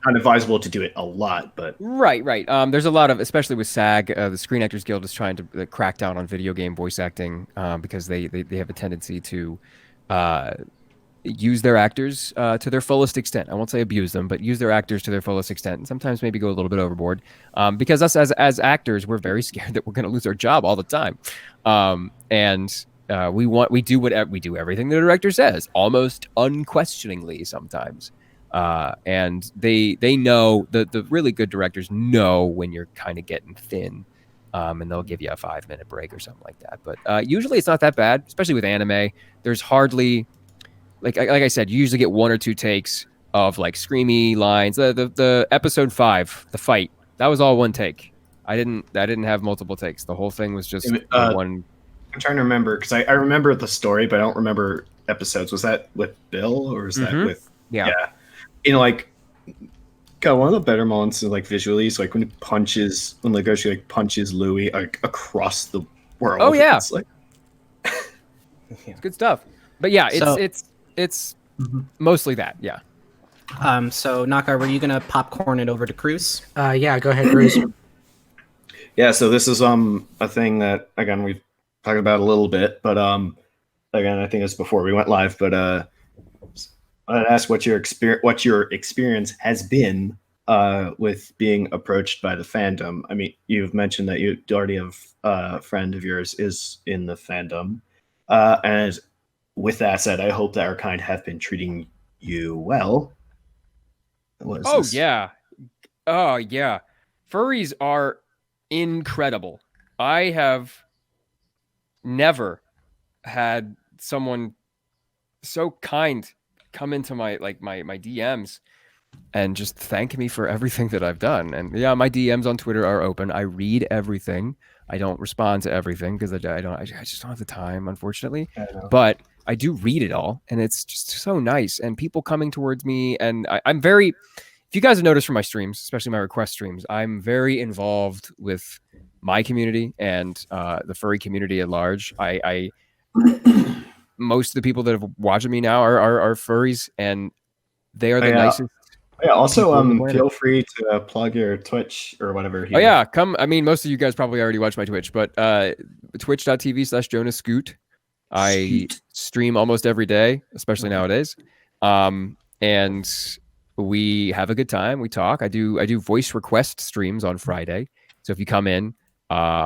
unadvisable to do it a lot, but right. There's a lot of, especially with SAG, the Screen Actors Guild is trying to crack down on video game voice acting because they have a tendency to use their actors to their fullest extent. I won't say abuse them, but use their actors to their fullest extent, and sometimes maybe go a little bit overboard. Because us as actors, we're very scared that we're going to lose our job all the time, and we do everything the director says, almost unquestioningly sometimes. And they know, the really good directors know when you're kind of getting thin, and they'll give you a 5-minute break or something like that. But usually it's not that bad, especially with anime. There's hardly, like I said, you usually get 1 or 2 takes of like screamy lines. The episode 5, the fight, that was all 1 take. I didn't have multiple takes. The whole thing was just one. I'm trying to remember because I remember the story, but I don't remember episodes. Was that with Bill or was that with? Yeah. Like, God, one of the better moments is like visually, so like when Legoshi like punches Louis like across the world. Oh yeah, it's like it's good stuff. But yeah, it's mostly that. Yeah. So Naka, were you gonna popcorn it over to Kruz? Yeah, go ahead, Kruz. Yeah, so this is a thing that again we've talked about a little bit, but again I think it's before we went live, but I'd ask what your experience has been with being approached by the fandom. I mean, you've mentioned that you already have a friend of yours is in the fandom, and with that said, I hope that our kind have been treating you well. Yeah, furries are incredible. I have never had someone so kind come into my DMs and just thank me for everything that I've done. And yeah, my DMs on Twitter are open. I read everything. I don't respond to everything because I just don't have the time, unfortunately. But I do read it all, and it's just so nice. And people coming towards me, and I'm very. If you guys have noticed from my streams, especially my request streams, I'm very involved with my community and the furry community at large. I most of the people that have watched me now are furries, and they are the nicest. Yeah. Also, feel free to plug your Twitch or whatever. Oh yeah, come. I mean, most of you guys probably already watch my Twitch, but twitch.tv/JonahScoot. I stream almost every day, especially nowadays. And we have a good time. We talk. I do voice request streams on Friday. So if you come in,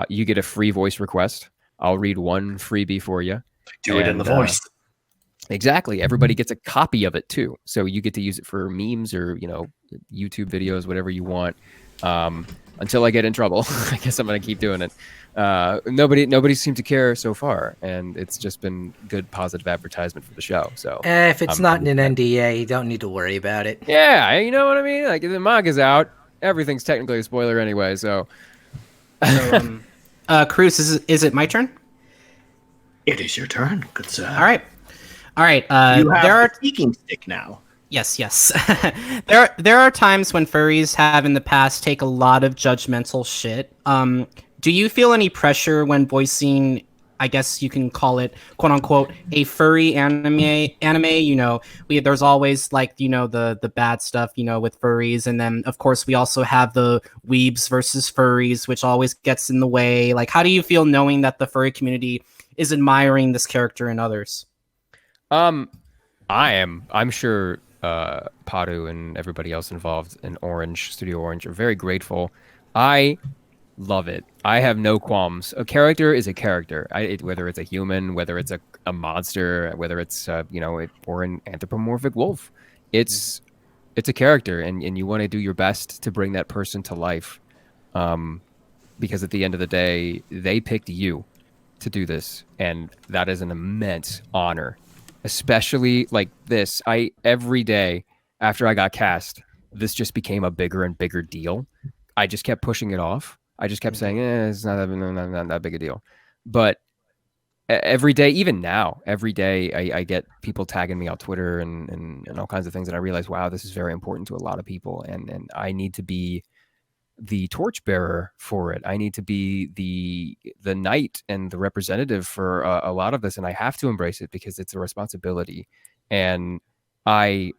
you get a free voice request. I'll read one freebie for you. Do it in the voice. Exactly. Everybody gets a copy of it too. So you get to use it for memes or, YouTube videos, whatever you want. Until I get in trouble, I guess I'm going to keep doing it. Nobody seemed to care so far, and it's just been good, positive advertisement for the show. So if it's not in an NDA, you don't need to worry about it. Yeah, you know what I mean? Like, the manga's out. Everything's technically a spoiler anyway, so... Kruz, is it my turn? It is your turn, good sir. All right. You have the speaking stick now. Yes. There are times when furries have in the past take a lot of judgmental shit. do you feel any pressure when voicing, I guess you can call it, quote unquote, a furry anime? You know, there's always like, you know, the bad stuff, you know, with furries, and then of course we also have the weebs versus furries, which always gets in the way. Like, how do you feel knowing that the furry community is admiring this character and others? I'm sure Paru and everybody else involved in Studio Orange are very grateful. I love it. I have no qualms. A character is a character. Whether it's a human, whether it's a monster, whether it's or an anthropomorphic wolf, it's a character, and you want to do your best to bring that person to life, because at the end of the day, they picked you to do this, and that is an immense honor. Especially like this, every day after I got cast, this just became a bigger and bigger deal. I just kept pushing it off. I just kept saying, it's not that big a deal. But every day, even now, every day I get people tagging me on Twitter and all kinds of things, and I realize, wow, this is very important to a lot of people, and I need to be the torchbearer for it. I need to be the knight and the representative for a lot of this, and I have to embrace it because it's a responsibility. And I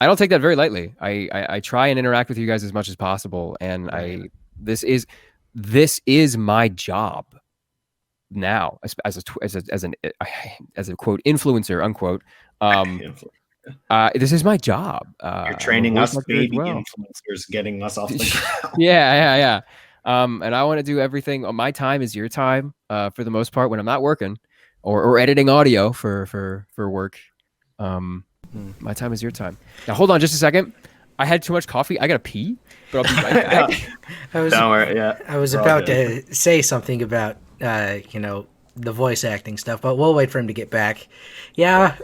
don't take that very lightly. I try and interact with you guys as much as possible, and this is my job now as a quote influencer unquote. This is my job. You're training us baby influencers, getting us off the ground. Yeah. And I want to do everything. My time is your time, for the most part, when I'm not working or editing audio for work. My time is your time. Now, hold on just a second. I had too much coffee. I gotta pee, but I'll be right back. Don't worry. Yeah, I was about to say something about the voice acting stuff, but we'll wait for him to get back. Yeah,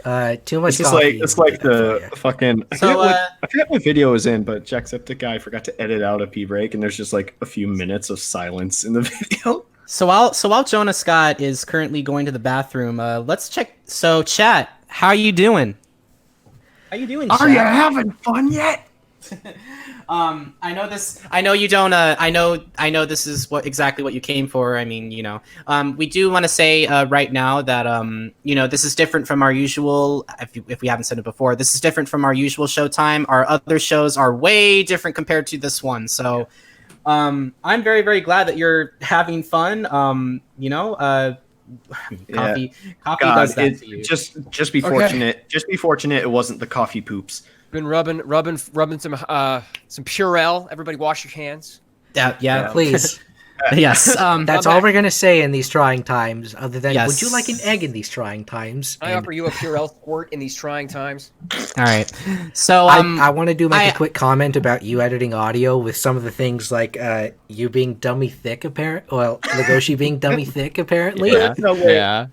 too much coffee. It's like the fucking. I forget what video it was in, but Jacksepticeye forgot to edit out a pee break, and there's just like a few minutes of silence in the video. So while Jonah Scott is currently going to the bathroom, let's check. So chat, how you doing? How you doing? Are you having fun yet? I know this. I know you don't. I know this is exactly what you came for. I mean, we do want to say right now that this is different from our usual. If we haven't said it before, this is different from our usual showtime. Our other shows are way different compared to this one. So, I'm very, very glad that you're having fun. Coffee does that to you. Just be fortunate. Just be fortunate it wasn't the coffee poops. Been rubbing some Purell. Everybody wash your hands. Yeah, please. Yes. That's all we're gonna say in these trying times. Other than, yes. Would you like an egg in these trying times? I offer you a Purell squirt in these trying times. All right. So I want to make a quick comment about you editing audio with some of the things like you being dummy thick, Legoshi being dummy thick, apparently. Yeah.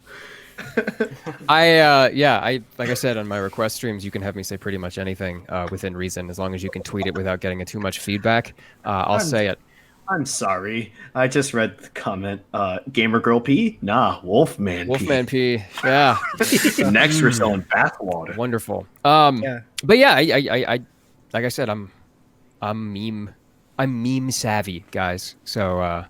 I like I said on my request streams, you can have me say pretty much anything within reason, as long as you can tweet it without getting too much feedback. I'll say it. I'm sorry. I just read the comment. Gamer girl P? Nah, Wolfman P. Yeah. Next we're selling bathwater. Wonderful. But yeah, I like I said, I'm meme savvy, guys. So I'm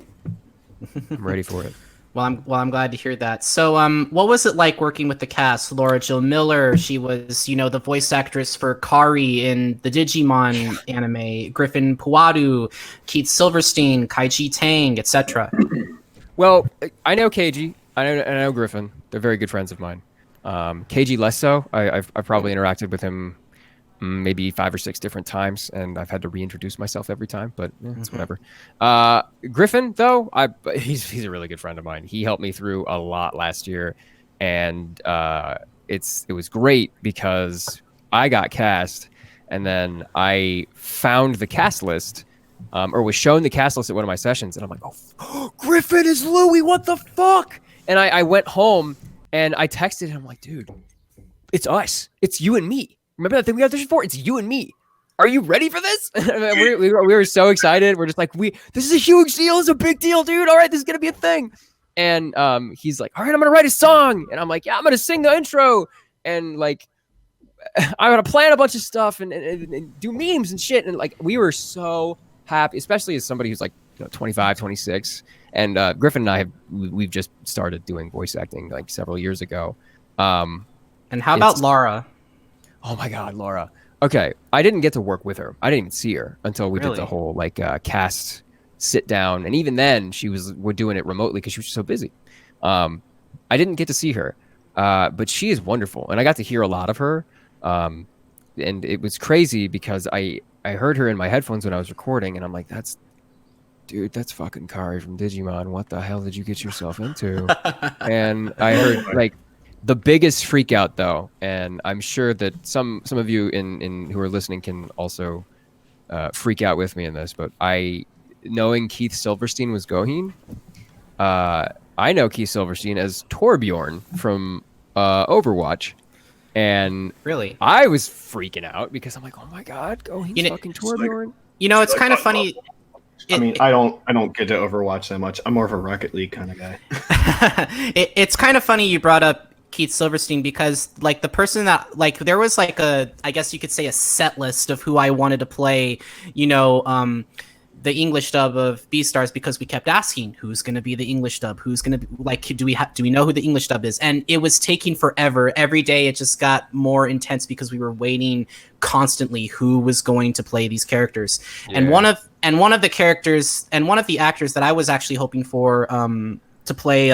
ready for it. Well, I'm glad to hear that. So, what was it like working with the cast? Laura Jo Miller, she was, the voice actress for Kari in the Digimon anime, Griffin Puadu, Keith Silverstein, Kaiji Tang, etc. Well, I know Keiji, I know Griffin. They're very good friends of mine. Keiji less so. I've probably interacted with him maybe 5 or 6 different times, and I've had to reintroduce myself every time, but it's whatever. Griffin, though, he's a really good friend of mine. He helped me through a lot last year, and it was great because I got cast, and then I found the cast list, or was shown the cast list at one of my sessions, and I'm like, oh, Griffin is Louie, what the fuck? And I went home, and I texted him, I'm like, dude, it's us. It's you and me. Remember that thing we auditioned for? It's you and me. Are you ready for this? we were so excited. We're just like, this is a huge deal. It's a big deal, dude. All right, this is going to be a thing. And he's like, all right, I'm going to write a song. And I'm like, yeah, I'm going to sing the intro. And like, I'm going to plan a bunch of stuff and do memes and shit. And like, we were so happy, especially as somebody who's like 25, 26. And Griffin and I we've just started doing voice acting like several years ago. And how about Laura? Oh my God, Laura. Okay, I didn't get to work with her. I didn't even see her until we did the whole like cast sit down, and even then we're doing it remotely because she was so busy. I didn't get to see her, but she is wonderful, and I got to hear a lot of her. And it was crazy because I heard her in my headphones when I was recording, and I'm like, that's fucking Kari from Digimon. What the hell did you get yourself into? And I heard like the biggest freak out though, and I'm sure that some of you in who are listening can also freak out with me in this, but knowing Keith Silverstein was Goheen, I know Keith Silverstein as Torbjorn from Overwatch. And really, I was freaking out because I'm like, oh my God, Goheen's fucking Torbjorn. It's kind of funny. I don't get to Overwatch that much. I'm more of a Rocket League kind of guy. It's kind of funny you brought up Keith Silverstein because like the person that like there was like I guess you could say a set list of who I wanted to play, the English dub of Beastars, because we kept asking who's going to be the English dub, who's going to like, do we know who the English dub is? And it was taking forever. Every day it just got more intense because we were waiting constantly who was going to play these characters. Yeah. And one of the characters and one of the actors that I was actually hoping for to play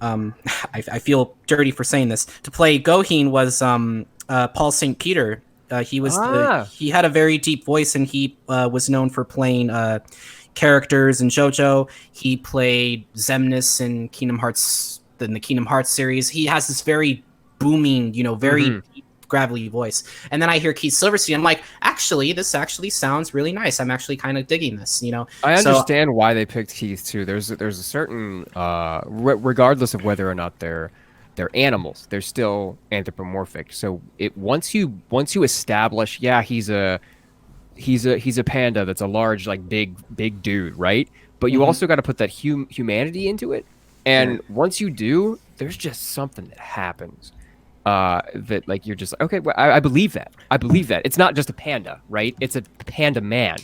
I feel dirty for saying this, to play Goheen was Paul St. Peter. He had a very deep voice, and he was known for playing characters in JoJo. He played Xemnas in the Kingdom Hearts series. He has this very booming, very deep, gravelly voice. And then I hear Keith Silverstein. I'm like, this actually sounds really nice. I'm actually kind of digging this. I understand why they picked Keith too. There's a certain, regardless of whether or not they're animals, they're still anthropomorphic. So once you establish, he's a panda that's a large, like big dude, right? But you also got to put that humanity into it. And once you do, there's just something that happens that like you're just okay. Well, I believe that. It's not just a panda, right? It's a panda man,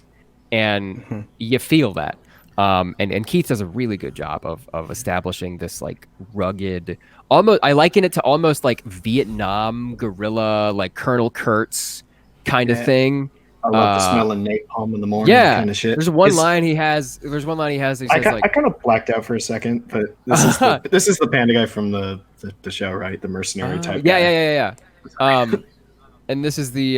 and you feel that. And Keith does a really good job of establishing this like rugged, almost, I liken it to almost like Vietnam guerrilla, like Colonel Kurtz kind of thing. I love the smell of napalm in the morning kind of shit. There's one line he has. That he says, I kind of blacked out for a second, but this is the panda guy from the show, right? The mercenary type guy. Yeah. And this is he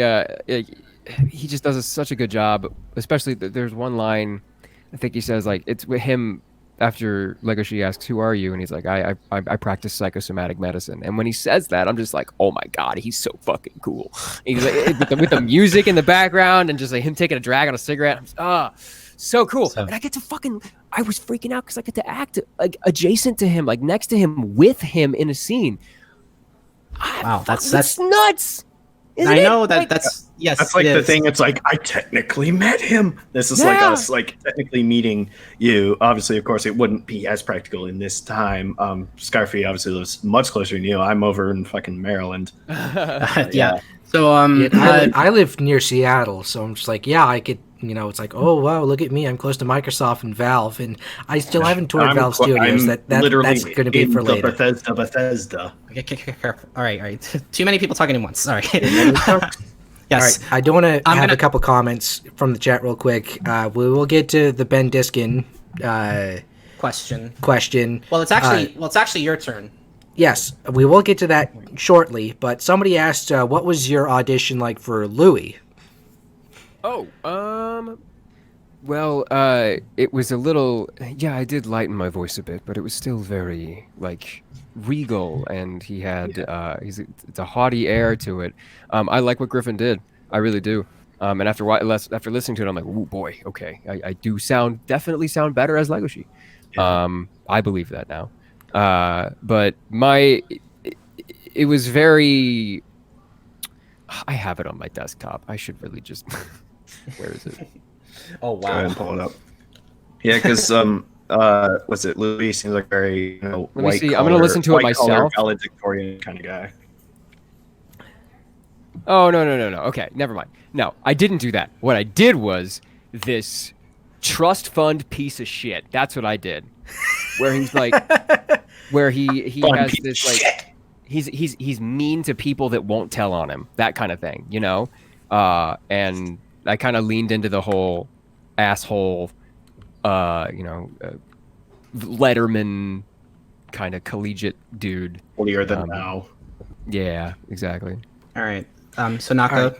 just does such a good job. Especially there's one line, I think he says like it's with him after Legoshi asks, "Who are you?" and he's like, "I practice psychosomatic medicine." And when he says that, I'm just like, "Oh my God, he's so fucking cool." He's like with the music in the background and just like him taking a drag on a cigarette. I'm just, so cool. And I get to I was freaking out because I get to act like adjacent to him, like next to him, with him in a scene. Wow, that's nuts. I know that's yes. That's like the thing. It's like I technically met him. This is like us, like technically meeting you. Obviously, of course, it wouldn't be as practical in this time. Scarfy obviously lives much closer than you. I'm over in fucking Maryland. Yeah. So I live near Seattle, so I'm just like, I could. It's like, oh wow, look at me! I'm close to Microsoft and Valve, and I still haven't toured Valve Studios. That's going to be for later. Bethesda. Okay, careful. All right. Too many people talking at once. Sorry. Yes. All right. I do want to have a couple comments from the chat real quick. We will get to the Ben Diskin question. Well, it's actually your turn. Yes, we will get to that shortly. But somebody asked, what was your audition like for Louis? Oh, well, it was a little, I did lighten my voice a bit, but it was still very, like, regal, and he had, it's a haughty air to it. I like what Griffin did. I really do. And after listening to it, I'm like, ooh, boy, okay. I do definitely sound better as Legoshi. Yeah. I believe that now. But it was very, I have it on my desktop. I should really just... Where is it? Oh wow! Go ahead and pull it up. Yeah, because what's it? Louis seems like very Let me see. I'm gonna listen to it myself. Valedictorian kind of guy. Oh no! Okay, never mind. No, I didn't do that. What I did was this trust fund piece of shit. That's what I did. Where he's like, where he has this like, he's mean to people that won't tell on him, that kind of thing, you know. And I kind of leaned into the whole asshole, Letterman kind of collegiate dude. Holier than thou. Yeah, exactly. All right. So Naka.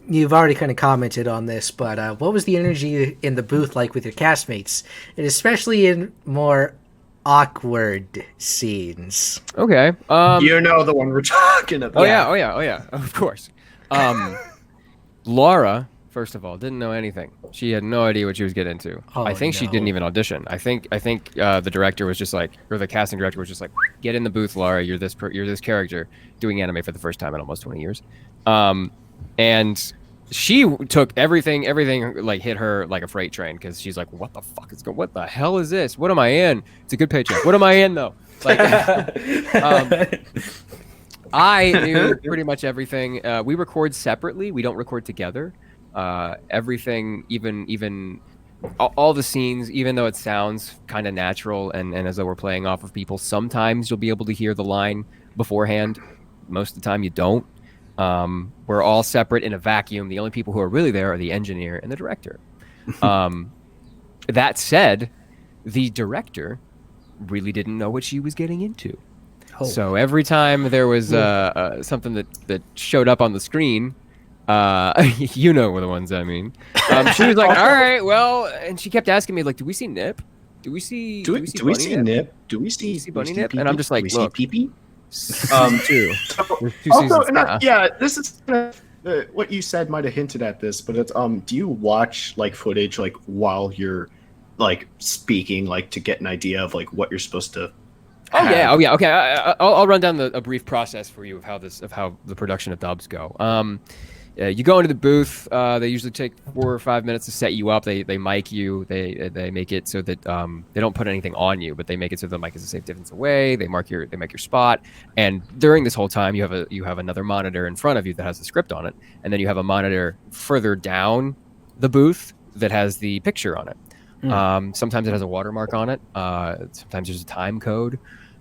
You've already kind of commented on this, but what was the energy in the booth like with your castmates, and especially in more awkward scenes? Okay. You know the one we're talking about. Oh yeah. Of course. Laura, first of all, didn't know anything. She had no idea what she was getting into. I think she didn't even audition. I think the director was just like, or the casting director was just like, get in the booth, Laura. You're this character doing anime for the first time in almost 20 years. And she took everything like hit her like a freight train, because she's like, what the fuck is going? What the hell is this? What am I in? It's a good paycheck. What am I in though? Like, I knew pretty much everything. We record separately. We don't record together. Everything, even all the scenes, even though it sounds kind of natural and as though we're playing off of people, sometimes you'll be able to hear the line beforehand. Most of the time you don't. We're all separate in a vacuum. The only people who are really there are the engineer and the director. That said, the director really didn't know what she was getting into. So every time there was something that showed up on the screen, you know the ones I mean. She was like, "All right, well," and she kept asking me like, "Do we see Nip? Do we see Nip? Do we see Bunny Nip?" And I'm just like, "Look, pee-pee?" Two. Yeah, this is what you said might have hinted at this, but it's do you watch like footage like while you're like speaking, like to get an idea of like what you're supposed to? Oh yeah. Okay, I'll run down a brief process for you of how the production of dubs go. You go into the booth. They usually take 4 or 5 minutes to set you up. They mic you. They make it so that they don't put anything on you, but they make it so the mic is a safe distance away. They make your spot. And during this whole time, you have another monitor in front of you that has the script on it, and then you have a monitor further down the booth that has the picture on it. Sometimes it has a watermark on it. Sometimes there's a time code,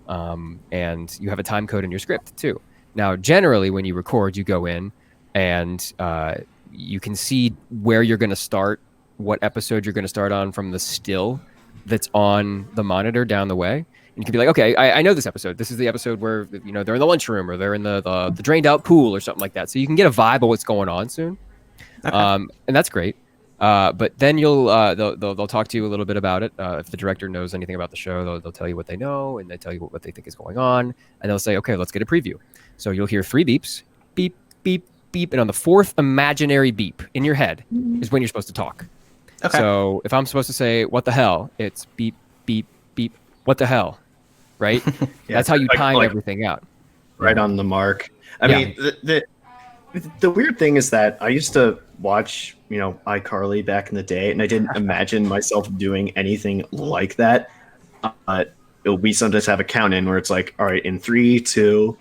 and you have a time code in your script too. Now, generally, when you record, you go in and you can see where you're going to start, what episode you're going to start on from the still that's on the monitor down the way. And you can be like, okay, I know this episode. This is the episode where they're in the lunchroom or they're in the drained out pool or something like that. So you can get a vibe of what's going on soon. Okay. And that's great. But then they'll talk to you a little bit about it. If the director knows anything about the show, they'll tell you what they know, and they tell you what they think is going on, and they'll say, okay, let's get a preview. So you'll hear 3 beeps, beep, beep, beep, and on the 4th imaginary beep in your head is when you're supposed to talk. Okay. So if I'm supposed to say, what the hell, it's beep, beep, beep, what the hell, right? That's how you time everything out. Right on the mark. I mean, the weird thing is that I used to watch, iCarly back in the day, and I didn't imagine myself doing anything like that. We sometimes have a count in where it's like, all right, in 3, 2,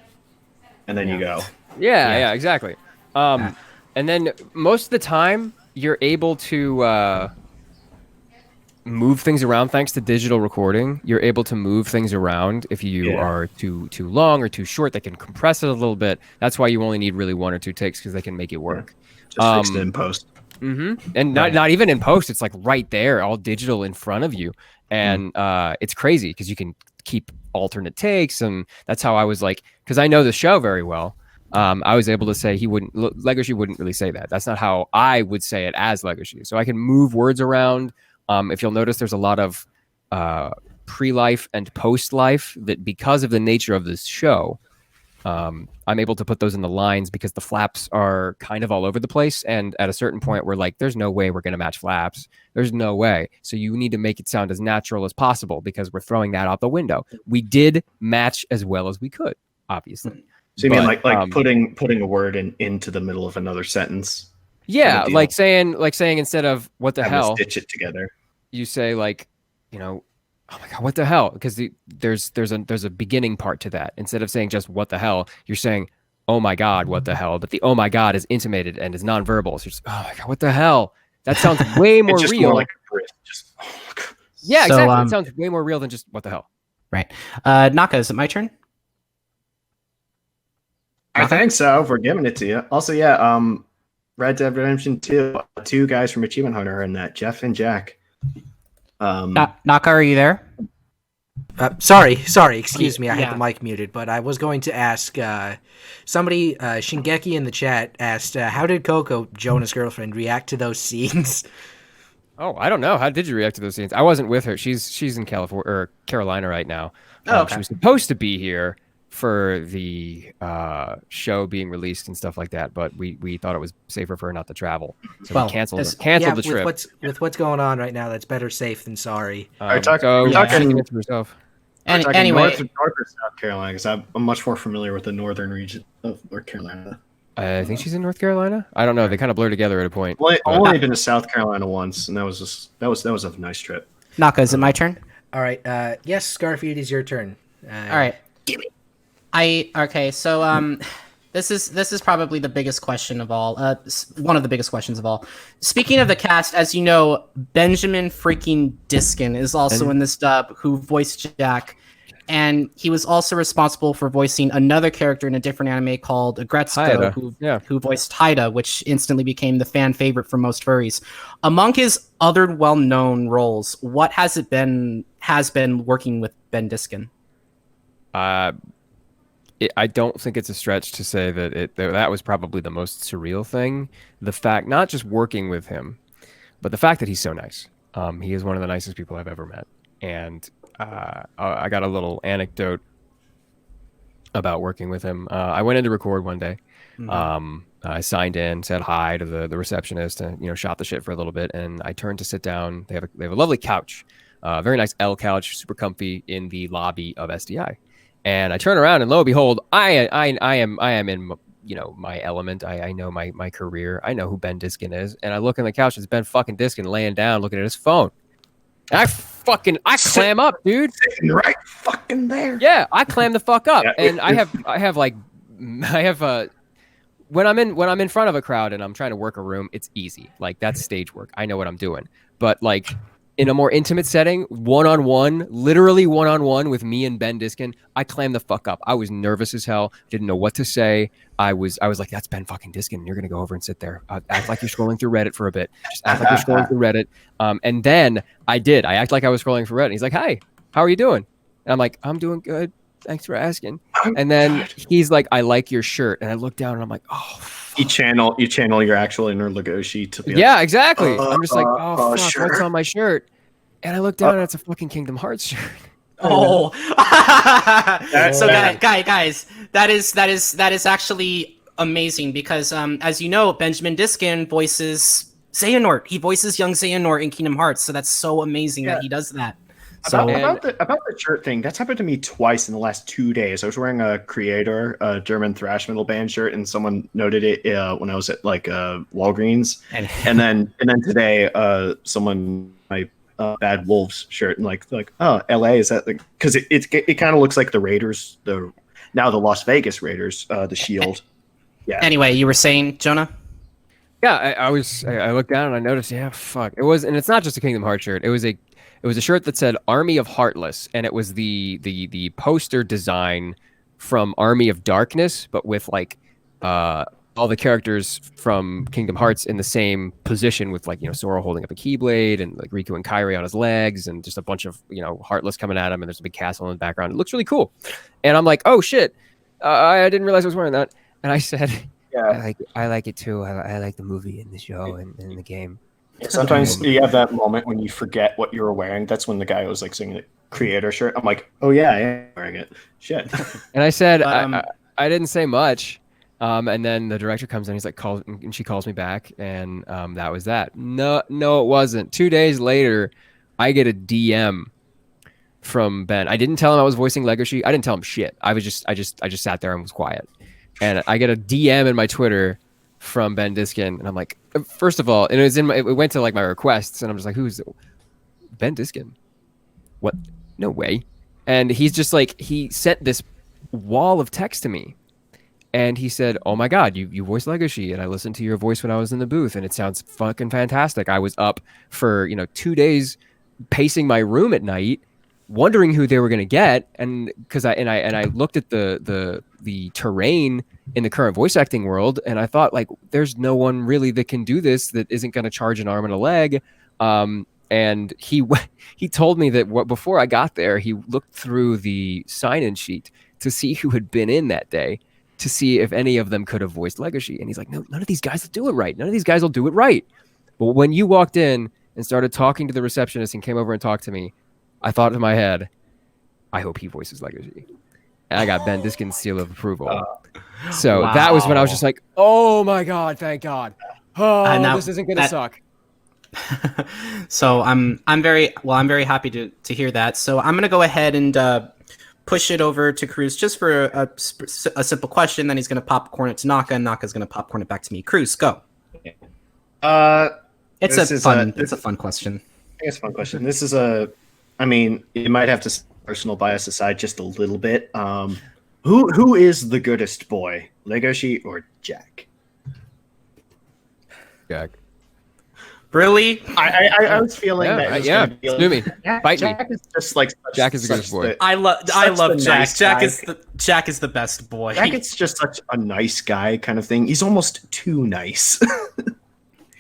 and then you go. Yeah, exactly. And then most of the time, you're able to move things around thanks to digital recording. You're able to move things around if you are too long or too short. They can compress it a little bit. That's why you only need really 1 or 2 takes, because they can make it work. Just fix it in post. Mm-hmm. And not even in post. It's like right there, all digital in front of you. And it's crazy because you can keep alternate takes. And that's how I was like, because I know the show very well. I was able to say Legoshi wouldn't really say that. That's not how I would say it as Legoshi. So I can move words around. If you'll notice, there's a lot of pre-life and post-life that, because of the nature of this show, I'm able to put those in the lines because the flaps are kind of all over the place. And at a certain point, we're like, there's no way we're going to match flaps. There's no way. So you need to make it sound as natural as possible because we're throwing that out the window. We did match as well as we could, obviously. So you mean like putting a word into the middle of another sentence? Yeah, like saying instead of what the hell, stitch it together. You say like, oh my god, what the hell? Because there's a beginning part to that. Instead of saying just what the hell, you're saying, oh my god, what the hell? But the oh my god is intimated and is nonverbal. So you're just, oh my god, what the hell? That sounds way more just real. More like yeah, exactly. It sounds way more real than just what the hell. Right. Naka, is it my turn? I think so. We're giving it to you. Also, Red Dead Redemption 2, 2 guys from Achievement Hunter are in that, Jeff and Jack. Naka, are you there? Sorry. Excuse me. I had the mic muted, but I was going to ask somebody, Shingeki in the chat asked, how did Coco, Jonah's girlfriend, react to those scenes? Oh, I don't know. How did you react to those scenes? I wasn't with her. She's in California or Carolina right now. Okay. She was supposed to be here for the show being released and stuff like that, but we thought it was safer for her not to travel, so we canceled the trip. With what's going on right now, that's better safe than sorry. We're talking into herself. Anyway, north or South Carolina, because I'm much more familiar with the northern region of North Carolina. I think she's in North Carolina. I don't know. They kind of blur together at a point. Well, I've only been to South Carolina once, and that was a nice trip. Naka, is it my turn? All right. Yes, Scarfy, it is your turn. All right. So this is probably the biggest question of all. One of the biggest questions of all. Speaking of the cast, as you know, Benjamin freaking Diskin is also in this dub, who voiced Jack, and he was also responsible for voicing another character in a different anime called Agretsuko, who voiced Haida, which instantly became the fan favorite for most furries. Among his other well-known roles, what has been working with Ben Diskin? I don't think it's a stretch to say that that was probably the most surreal thing. The fact, not just working with him, but the fact that he's so nice. He is one of the nicest people I've ever met. And I got a little anecdote about working with him. I went in to record one day. I signed in, said hi to the receptionist, and shot the shit for a little bit. And I turned to sit down. They have a lovely couch, very nice L couch, super comfy, in the lobby of SDI. And I turn around, and lo and behold, I am in my element. I know my career. I know who Ben Diskin is. And I look on the couch, it's Ben fucking Diskin laying down, looking at his phone. And I clam up, dude. Sitting right fucking there. Yeah, I clam the fuck up. And I have when I'm in front of a crowd and I'm trying to work a room, it's easy. Like, that's stage work. I know what I'm doing. But like, in a more intimate setting, literally one-on-one with me and Ben Diskin, I clammed the fuck up. I was nervous as hell. Didn't know what to say. I was like, that's Ben fucking Diskin. You're going to go over and sit there. Act like you're scrolling through Reddit for a bit. Just act like you're scrolling through Reddit. And then I did. I act like I was scrolling through Reddit. And he's like, hey, how are you doing? And I'm like, I'm doing good. Thanks for asking. And then he's like, I like your shirt. And I look down and I'm like, oh, fuck. You channel your actual inner Legoshi to be like, exactly. I'm just like, oh, fuck, shirt. What's on my shirt? And I look down and it's a fucking Kingdom Hearts shirt. Oh, so guys, that is actually amazing because as you know, Benjamin Diskin voices Xehanort. He voices young Xehanort in Kingdom Hearts, so that's so amazing that he does that. So about the shirt thing, that's happened to me twice in the last 2 days. I was wearing a Creator, a German thrash metal band shirt, and someone noted it when I was at Walgreens, and then today someone Bad Wolves shirt and like oh, LA, is that because it kind of looks like the Raiders, the Las Vegas Raiders, the Shield. Yeah. Anyway, you were saying, Jonah? Yeah, I looked down and I noticed, fuck. It was, and it's not just a Kingdom Hearts shirt. It was a shirt that said Army of Heartless, and it was the poster design from Army of Darkness, but with like all the characters from Kingdom Hearts in the same position, with Sora holding up a Keyblade and like Riku and Kairi on his legs, and just a bunch of Heartless coming at him, and there's a big castle in the background. It looks really cool, and I'm like, oh shit, I didn't realize I was wearing that, and I said, yeah, I like it too. I like the movie and the show and the game. Yeah, sometimes you have that moment when you forget what you were wearing. That's when the guy was like singing the Creator shirt. I'm like, oh yeah, I am wearing it. Shit. And I said, I didn't say much. And then the director comes in, he's like, and she calls me back, and that was that. No, it wasn't. 2 days later, I get a DM from Ben. I didn't tell him I was voicing Legoshi. I didn't tell him shit. I just sat there and was quiet. And I get a DM in my Twitter from Ben Diskin, and I'm like, first of all, and it went to like my requests, and I'm just like, who's Ben Diskin? What? No way. And he's just like, he sent this wall of text to me. And he said, "Oh my God, you voiced Legoshi, and I listened to your voice when I was in the booth, and it sounds fucking fantastic. I was up for 2 days, pacing my room at night, wondering who they were going to get, and because I looked at the terrain in the current voice acting world, and I thought like, there's no one really that can do this that isn't going to charge an arm and a leg." And he told me that before I got there, he looked through the sign-in sheet to see who had been in that day, to see if any of them could have voiced Legoshi. And he's like, "No, none of these guys will do it right. None of these guys will do it right." But when you walked in and started talking to the receptionist and came over and talked to me, I thought in my head, I hope he voices Legoshi. And I got Ben Diskin's seal of approval. So wow. That was when I was just like, oh my God, thank God. Oh, this isn't going to suck. So I'm very happy to hear that. So I'm going to go ahead and push it over to Kruz just for a simple question. Then he's going to popcorn it to Naka, and Naka's going to popcorn it back to me. Kruz, go. It's a fun question. I think it's a fun question. This is you might have to personal bias aside just a little bit. Who is the goodest boy, Legoshi or Jack? Jack. Really? I was feeling that. Jack is just like Jack is the goodest boy. I love Jack. Nice Jack is the best boy. Jack is just such a nice guy kind of thing. He's almost too nice.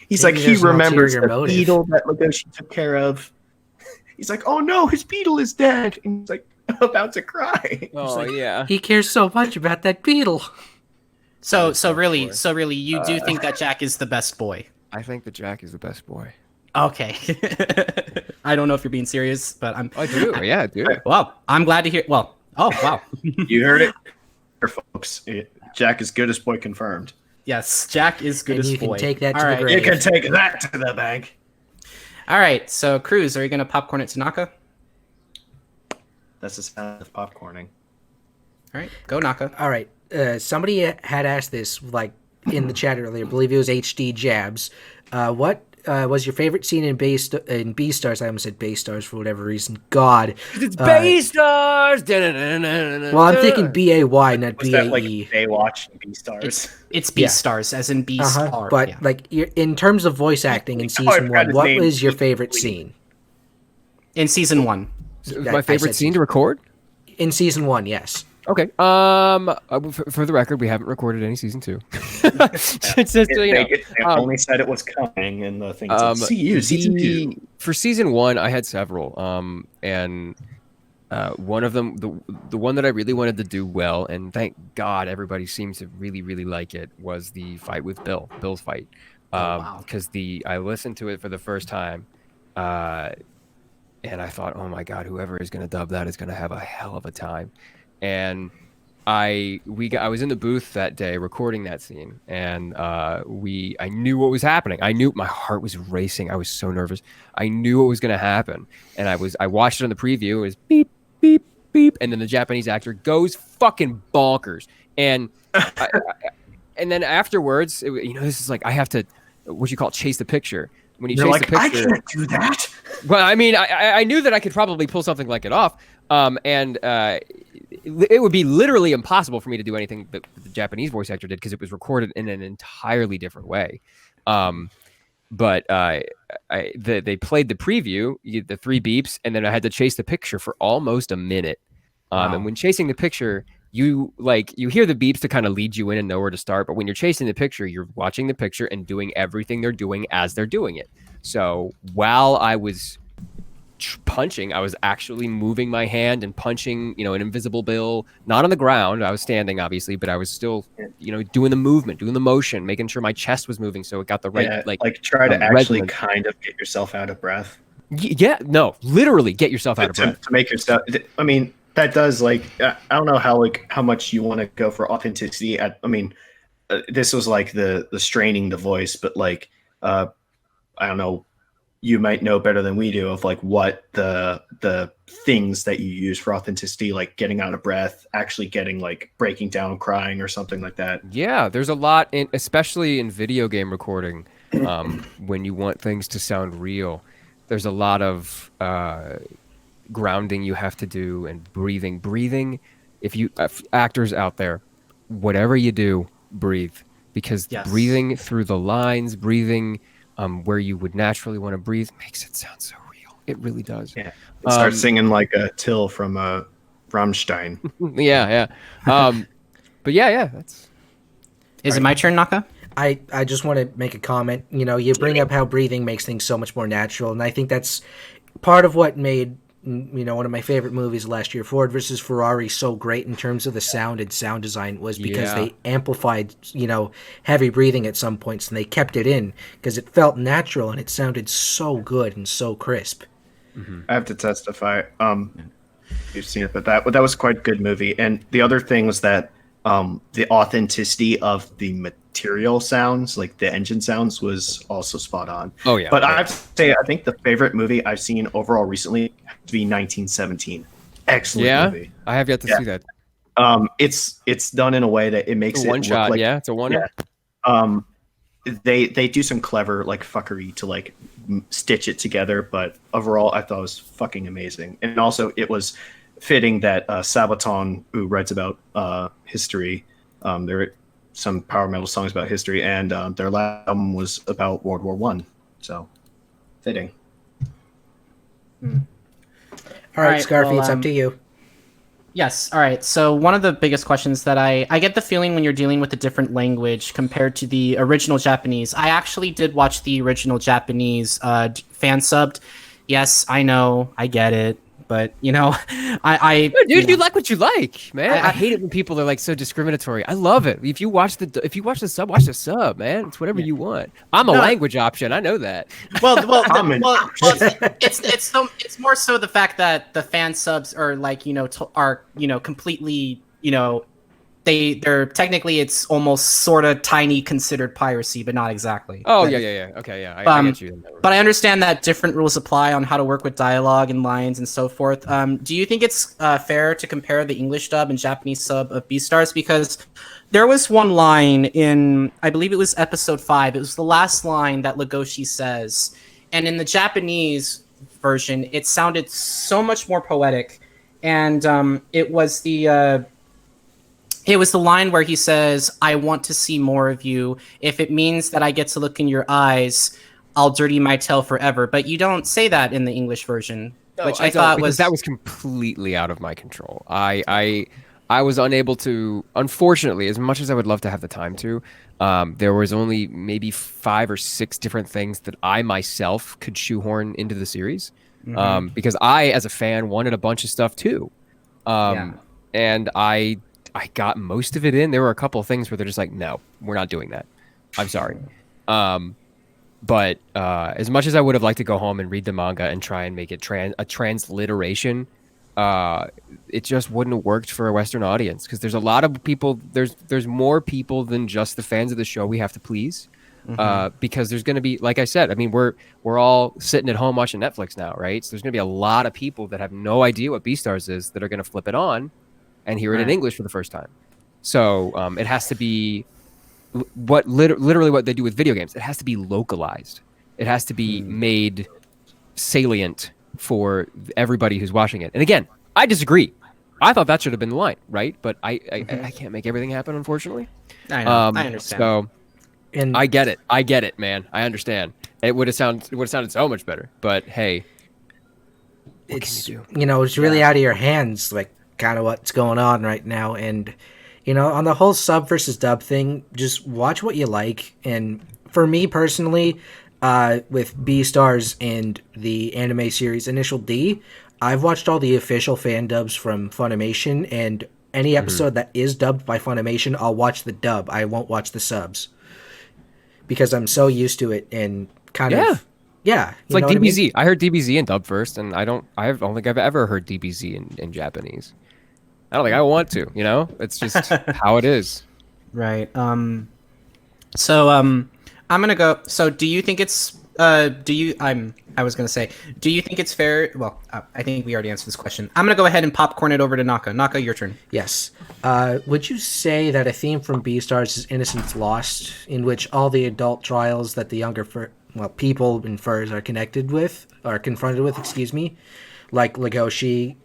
He's like, he remembers the beetle that Legoshi took care of. He's like, oh no, his beetle is dead. And he's like about to cry. Oh yeah. He cares so much about that beetle. So really, you do think that Jack is the best boy? I think that Jack is the best boy. Okay. I don't know if you're being serious, but I do. Yeah, I do. Well, I'm glad to hear. Well, oh wow. You heard it, folks. Jack is goodest boy confirmed. Yes, Jack is goodest boy. You can take that to the grave. You can take that to the bank. All right, so Kruz, are you going to popcorn it to Naka? That's the sound of popcorning. All right, go Naka. All right, somebody had asked this like in the chat earlier. I believe it was HD Jabs. What was your favorite scene in Beastars? I almost said Beastars for whatever reason. God, it's Beastars. Well, I'm thinking BAY, not BAE. That like Baywatch and Beastars? It's Beastars, as in Beastar. But like in terms of voice acting in season 1, what was your favorite scene? In season 1, my favorite scene to record. In season 1, yes. Okay. For the record, we haven't recorded any season 2. It's just, they only said it was coming, and the thing said, see you, season 2. For season 1, I had several. And one of them, the one that I really wanted to do well, and thank God everybody seems to really, really like it, was the fight with Bill's fight. Because I listened to it for the first time, and I thought, oh my God, whoever is going to dub that is going to have a hell of a time. And I was in the booth that day recording that scene, and I knew what was happening. I knew my heart was racing. I was so nervous. I knew what was going to happen, and I watched it on the preview. It was beep beep beep, and then the Japanese actor goes fucking bonkers, and and then afterwards, this is like I have to what you call chase the picture. When you chase the picture, I can't do that. Well, I mean, I knew that I could probably pull something like it off, and it would be literally impossible for me to do anything that the Japanese voice actor did because it was recorded in an entirely different way. But they played the preview, the 3 beeps, and then I had to chase the picture for almost a minute. And when chasing the picture, you hear the beeps to kind of lead you in and know where to start. But when you're chasing the picture, you're watching the picture and doing everything they're doing as they're doing it. So while I was punching, I was actually moving my hand and punching, an invisible Bill, not on the ground. I was standing, obviously, but I was still, doing the movement, doing the motion, making sure my chest was moving so it got the right, try to actually kind of get yourself out of breath. Yeah, no, literally get yourself out of breath. To make yourself, I mean, that does I don't know how much you want to go for authenticity. This was like the straining the voice, but I don't know. You might know better than we do of what the things that you use for authenticity, like getting out of breath, actually getting breaking down, crying, or something like that. Yeah, there's a lot, especially in video game recording, when you want things to sound real. There's a lot of grounding you have to do and breathing. If actors out there, whatever you do, breathe, because breathing through the lines, breathing where you would naturally want to breathe makes it sound so real. It really does. Yeah. Start singing like a Till from Rammstein. Yeah. But yeah, that's. Is it my turn, Naka? I just want to make a comment. You bring up how breathing makes things so much more natural, and I think that's part of what made one of my favorite movies last year, Ford versus Ferrari, so great in terms of the sound and sound design was because they amplified heavy breathing at some points, and they kept it in because it felt natural and it sounded so good and so crisp. I have to testify. You've seen it, but that was quite a good movie. And the other thing was that the authenticity of the material sounds, like the engine sounds, was also spot on. Oh yeah. But I have to say, I think the favorite movie I've seen overall recently has to be 1917. Excellent movie. I have yet to see that. It's done in a way that it makes it one shot. Like, it's a one. Yeah. They do some clever like fuckery to like stitch it together, but overall I thought it was fucking amazing. And also it was fitting that Sabaton, who writes about history, there are some power metal songs about history, and their last album was about World War One, so fitting. All right, Scarfy, it's up to you. Yes. All right. So one of the biggest questions that I get the feeling when you're dealing with a different language compared to the original Japanese. I actually did watch the original Japanese fan subbed. Yes, I know. I get it. But dude, you like what you like, man. I hate it when people are like so discriminatory. I love it. If you watch the sub, watch the sub, man. It's whatever you want. I'm a language option. I know that. It's more so the fact that the fan subs are like completely they're technically, it's almost sort of tiny considered piracy, but not exactly. Oh, yeah. Okay, yeah. I get you. But I understand that different rules apply on how to work with dialogue and lines and so forth. Do you think it's fair to compare the English dub and Japanese sub of Beastars? Because there was one line in, I believe it was episode 5. It was the last line that Legoshi says. And in the Japanese version, it sounded so much more poetic. And it was the line where he says, "I want to see more of you. If it means that I get to look in your eyes, I'll dirty my tail forever." But you don't say that in the English version, which I thought was... That was completely out of my control. I was unable to, unfortunately, as much as I would love to have the time to, there was only maybe 5 or 6 different things that I myself could shoehorn into the series. Because I, as a fan, wanted a bunch of stuff too. And I got most of it in. There were a couple of things where they're just like, no, we're not doing that. I'm sorry. But as much as I would have liked to go home and read the manga and try and make it a transliteration, it just wouldn't have worked for a Western audience because there's a lot of people. There's more people than just the fans of the show we have to please. Because there's going to be, like I said, I mean, we're all sitting at home watching Netflix now, right? So there's going to be a lot of people that have no idea what Beastars is that are going to flip it on and hear it in English for the first time. So it has to be literally what they do with video games. It has to be localized. It has to be made salient for everybody who's watching it. And again, I disagree. I thought that should have been the line, right? But I can't make everything happen, unfortunately. I know. I understand. So I get it, man. I understand. It would have sounded so much better. But hey, it's it's really out of your hands, like kind of what's going on right now. And on the whole sub versus dub thing, just watch what you like. And for me personally, with Beastars and the anime series Initial D, I've watched all the official fan dubs from Funimation, and any episode that is dubbed by Funimation, I'll watch the dub. I won't watch the subs because I'm so used to it and kind of it's like DBZ. I heard DBZ in dub first, and I don't think I've ever heard DBZ in Japanese. I don't think I want to. It's just how it is. Right. So I'm gonna go. So do you think it's do you think it's fair? Well, I think we already answered this question. I'm going to go ahead and popcorn it over to Naka. Naka, your turn. Yes. Would you say that a theme from Beastars is Innocence Lost, in which all the adult trials that the younger people in furs are confronted with, like Legoshi,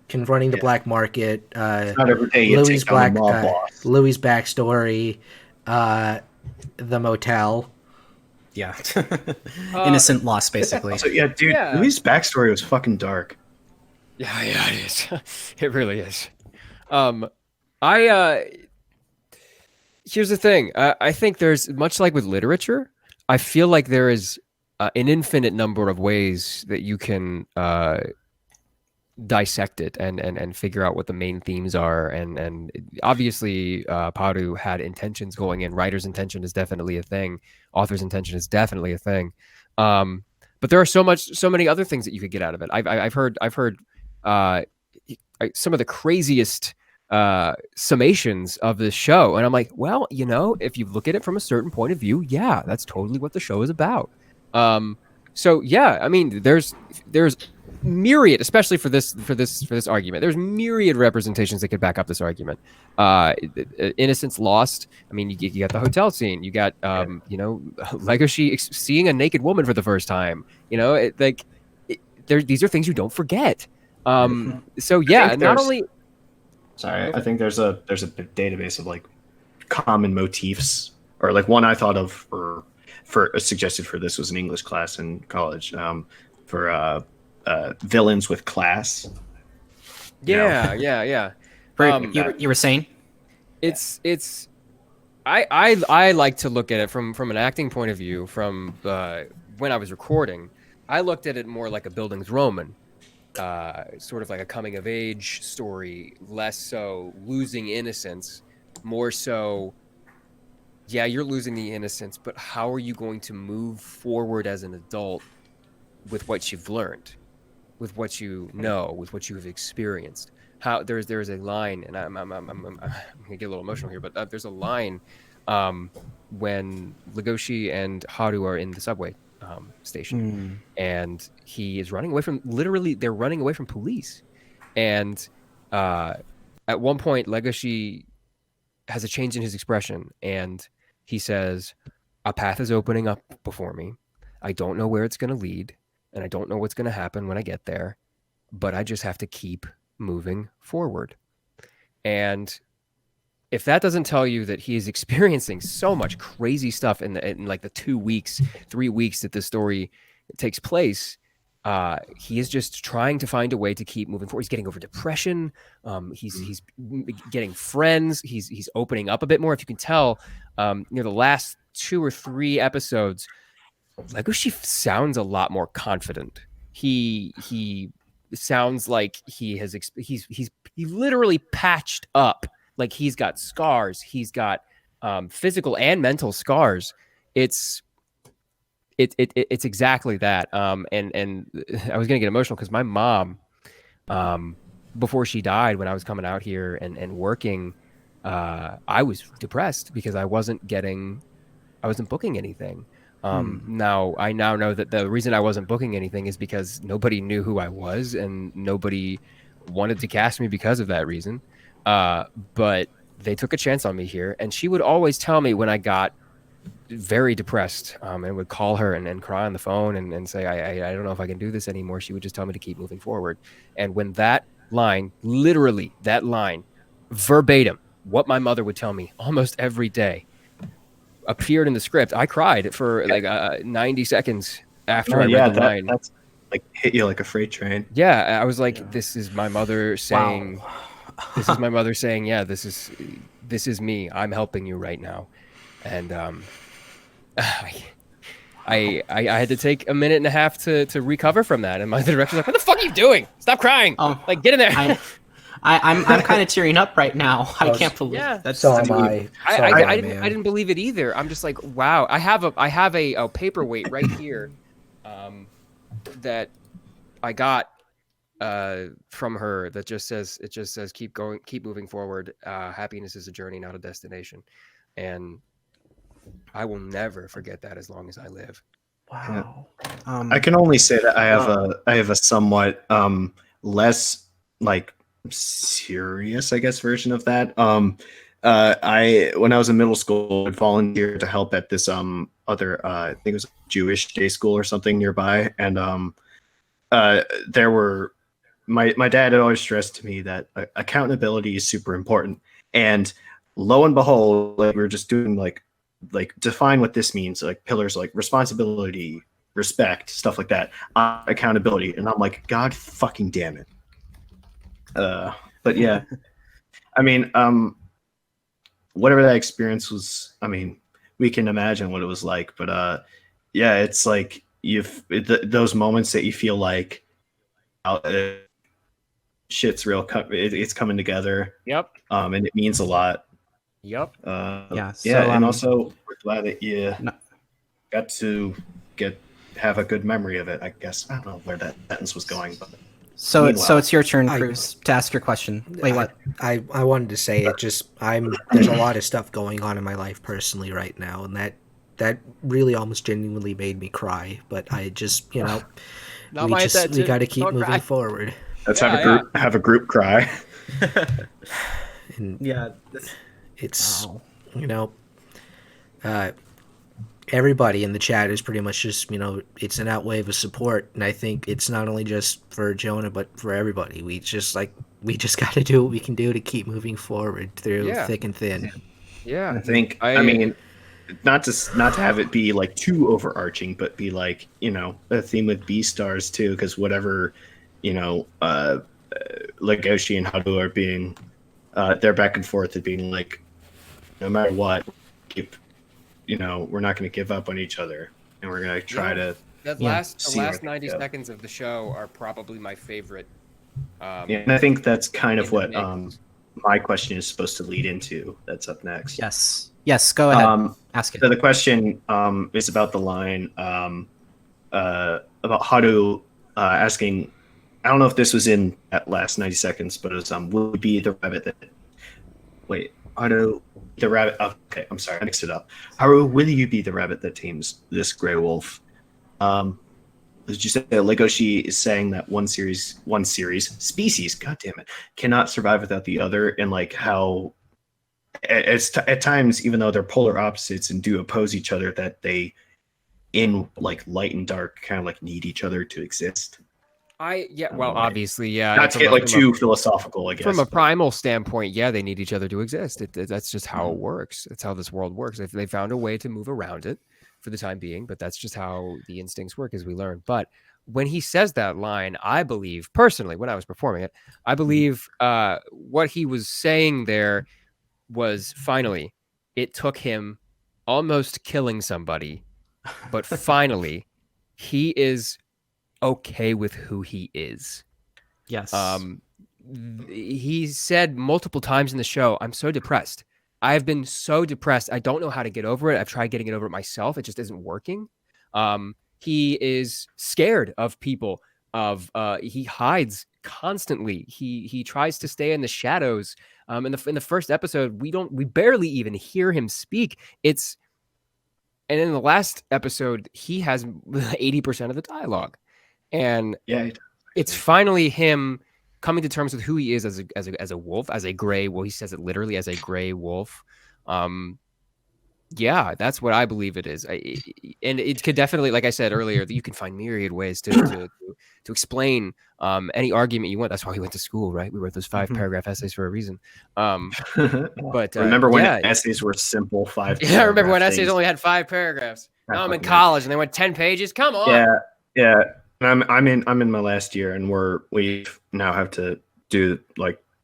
confronting the black market, not every day you Louis take down Black, the mob boss. Louis' backstory, the motel. Yeah. Innocent loss, basically. So yeah, dude, Louis' backstory was fucking dark. Yeah, it is. It really is. I here's the thing. I think there's, much like with literature, I feel like there is an infinite number of ways that you can dissect it and figure out what the main themes are. And obviously, Paru had intentions going in. Writer's intention is definitely a thing. Author's intention is definitely a thing. But there are so many other things that you could get out of it. I've heard some of the craziest summations of this show, and I'm like, well, if you look at it from a certain point of view, yeah, that's totally what the show is about. So yeah, I mean, there's myriad, especially for this argument, there's myriad representations that could back up this argument. Innocence lost. I mean, you got the hotel scene. You got Legoshi seeing a naked woman for the first time. These are things you don't forget. So yeah, not only. Sorry, I think there's a database of like common motifs, or like one I thought of for suggested for this was an English class in college, for villains with class. Yeah. You were saying? It's I like to look at it from an acting point of view. From when I was recording, I looked at it more like a Bildungsroman. Sort of like a coming of age story, less so losing innocence, more so, yeah, you're losing the innocence, but how are you going to move forward as an adult with what you've learned, with what you know, with what you have experienced? How there's a line, and I'm gonna get a little emotional here, but there's a line when Legoshi and Haru are in the subway station, and he is running away from, literally they're running away from police, and at one point Legoshi has a change in his expression, and he says, a path is opening up before me. I don't know where it's going to lead, and I don't know what's going to happen when I get there, but I just have to keep moving forward. And if that doesn't tell you that he is experiencing so much crazy stuff in like the 3 weeks that this story takes place, he is just trying to find a way to keep moving forward. He's getting over depression. He's getting friends. He's opening up a bit more. If you can tell, the last 2 or 3 episodes, Legoshi sounds a lot more confident. He sounds like he's literally patched up. Like, he's got scars. He's got physical and mental scars. It's exactly that. And I was gonna get emotional because my mom, before she died, when I was coming out here and working, I was depressed because I wasn't booking anything. Now I know that the reason I wasn't booking anything is because nobody knew who I was and nobody wanted to cast me because of that reason. But they took a chance on me here, and she would always tell me when I got very depressed, and would call her and cry on the phone and say, I don't know if I can do this anymore. She would just tell me to keep moving forward. And when that line, literally that line, verbatim, what my mother would tell me almost every day, appeared in the script, I cried for 90 seconds after I read the line. That's like hit you like a freight train. Yeah, I was like, this is my mother saying, wow. This is my mother saying, yeah, this is me. I'm helping you right now. And I had to take a minute and a half to recover from that. And my director's like, what the fuck are you doing? Stop crying. Like, get in there. I'm kind of tearing up right now. I can't believe that's so am I. I didn't believe it either. I'm just like, wow. I have a paperweight right here that I got from her that just says keep going, keep moving forward. Happiness is a journey, not a destination. And I will never forget that as long as I live. Wow. I can only say that I have a somewhat less like serious, I guess, version of that. When I was in middle school, I would volunteer to help at this other I think it was Jewish day school or something nearby, and there were my dad had always stressed to me that accountability is super important, and lo and behold, like we were just doing like define what this means, like pillars like responsibility, respect, stuff like that, accountability, and I'm like, God fucking damn it. But yeah, I mean, whatever that experience was, I mean, we can imagine what it was like, but yeah, it's like those moments that you feel like shit's real, it's coming together. Yep. And it means a lot. Yep. Yeah. Yeah, and also we're glad that you got to have a good memory of it. I guess I don't know where that sentence was going, but so it's your turn, Kruz, to ask your question. Wait, what? I wanted to say it. Just there's a lot of stuff going on in my life personally right now, and that really almost genuinely made me cry. But I just we got to keep moving forward. Let's have a group cry. And yeah, it's everybody in the chat is pretty much just it's an outwave of support, and I think it's not only just for Jonah but for everybody. We just got to do what we can do to keep moving forward through thick and thin. Yeah, I think I mean not to have it be like too overarching, but be like a theme with Beastars too, because whatever Legoshi and Haru are being they're back and forth at being like, no matter what, we're not going to give up on each other, and we're going to try to. The last 90 seconds of the show are probably my favorite. And I think that's kind of what my question is supposed to lead into. That's up next. Yes. Go ahead. Ask it. So the question is about the line about Haru asking. I don't know if this was in that last 90 seconds, but it was will be the rabbit that. Wait, Haru. The rabbit. Okay, I'm sorry, I mixed it up. Haru, will you be the rabbit that tames this gray wolf? As you said, Legoshi is saying that one species, god damn it, cannot survive without the other, and like how at times, even though they're polar opposites and do oppose each other, that they, in like light and dark, kind of like need each other to exist. Obviously, not to get like too philosophical, I guess. From a primal standpoint, they need each other to exist. That's just how it works. That's how this world works. They found a way to move around it for the time being, but that's just how the instincts work, as we learn. But when he says that line, I believe, personally, when I was performing it, I believe what he was saying there was, finally, it took him almost killing somebody, but finally, he is okay with who he is. Yes. He said multiple times in the show, I'm so depressed. I've been so depressed. I don't know how to get over it. I've tried getting it over it myself. It just isn't working. He is scared of people. He hides constantly. He tries to stay in the shadows. In the first episode, we barely even hear him speak. And in the last episode, he has 80% of the dialogue. And it's finally him coming to terms with who he is as a wolf, as a gray. Well, he says it literally as a gray wolf. That's what I believe it is. And it could definitely, like I said earlier, that you can find myriad ways to explain any argument you want. That's why we went to school, right? We wrote those 5-paragraph essays for a reason. But remember when essays were simple 5? Yeah, I remember when essays only had 5 paragraphs. Now I'm in college and they went 10 pages. Come on. Yeah. I'm in my last year, and we now have to do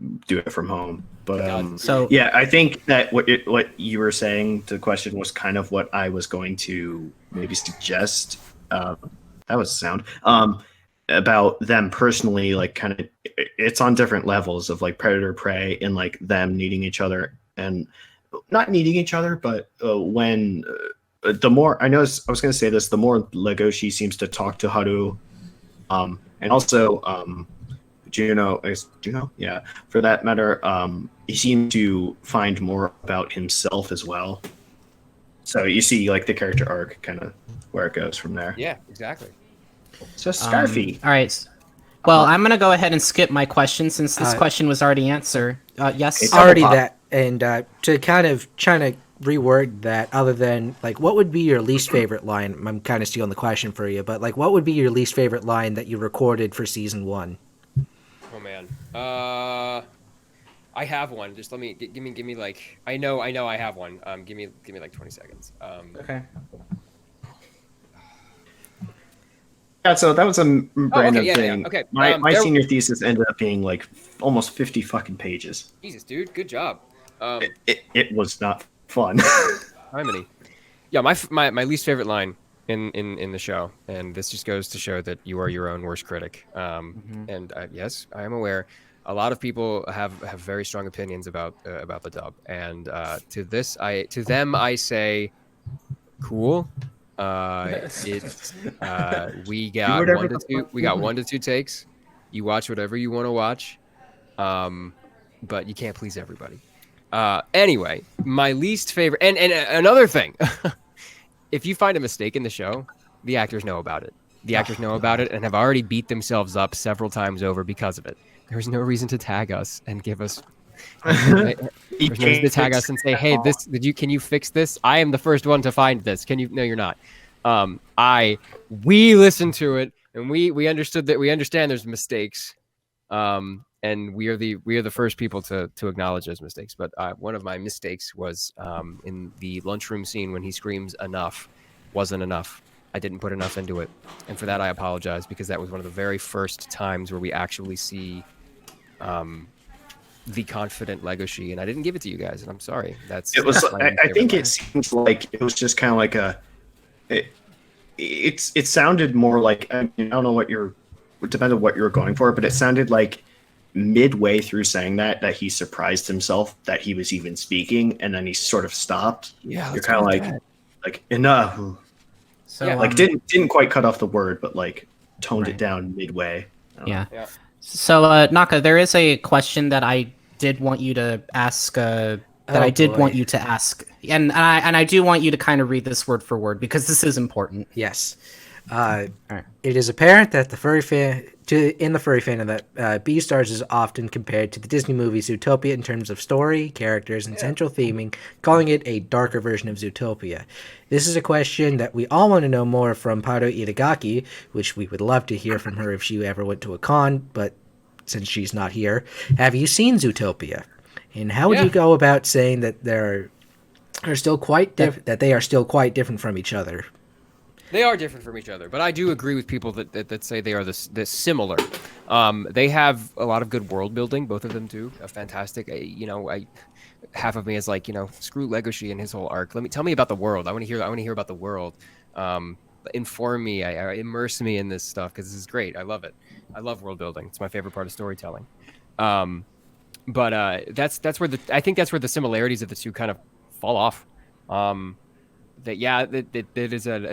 it from home. But I think that what you were saying to the question was kind of what I was going to maybe suggest. That was sound. About them personally, like kind of, it's on different levels of like predator prey and like them needing each other and not needing each other, but when. The more I was going to say this, the more Legoshi seems to talk to Haru, and also Juno, for that matter, he seemed to find more about himself as well. So you see, like the character arc, kind of where it goes from there. Yeah, exactly. So Scarfy. All right. Well, I'm going to go ahead and skip my question since this question was already answered. Yes. Already that, and to kind of trying to reword that, other than like, what would be your least favorite line? I'm kind of stealing the question for you, but like, what would be your least favorite line that you recorded for season 1? Oh man, I have one. Just let me give me like I know I have one. Give me like 20 seconds. Okay. Yeah, so that was a random thing. Yeah. Okay. My senior thesis ended up being like almost 50 fucking pages. Jesus, dude, good job. It was not fun. How many? Yeah, my least favorite line in the show, and this just goes to show that you are your own worst critic. And yes, I am aware. A lot of people have very strong opinions about the dub, and to them I say, cool. We got 1 to 2 takes. You watch whatever you want to watch, but you can't please everybody. Anyway, my least favorite, and another thing, if you find a mistake in the show, the actors know about it. The actors know about it and have already beat themselves up several times over because of it. There's no reason to tag us and give us. There's no reason to tag us and say, "Hey, can you fix this? I am the first one to find this. Can you?" No, you're not. We listened to it and we understood that we understand there's mistakes. And we are the first people to acknowledge those mistakes. But one of my mistakes was in the lunchroom scene when he screams "enough" wasn't enough. I didn't put enough into it, and for that I apologize, because that was one of the very first times where we actually see the confident Legoshi, and I didn't give it to you guys, and I'm sorry. I think it seems like it was just kind of like it sounded more like, I don't know it depends on what you were going for, but it sounded like midway through saying that he surprised himself that he was even speaking, and then he sort of stopped. Yeah, you're kind of like enough. So like didn't quite cut off the word, but like toned it down midway. Yeah. So Naka, there is a question that I did want you to ask. Want you to ask, and I do want you to kind of read this word for word because this is important. Yes. Right. It is apparent that the furry fandom that Beastars is often compared to the Disney movie Zootopia in terms of story, characters, and central theming, calling it a darker version of Zootopia. This is a question that we all want to know more from Paru Itagaki, which we would love to hear from her if she ever went to a con, but since she's not here, have you seen Zootopia? And how would you go about saying that they are still quite different from each other? They are different from each other, but I do agree with people that say they are this similar. They have a lot of good world building, both of them do. Fantastic. Half of me is like, screw Legoshi and his whole arc. Tell me about the world. I want to hear about the world. Inform me. Immerse me in this stuff because this is great. I love it. I love world building. It's my favorite part of storytelling. But that's where I think that's where the similarities of the two kind of fall off. It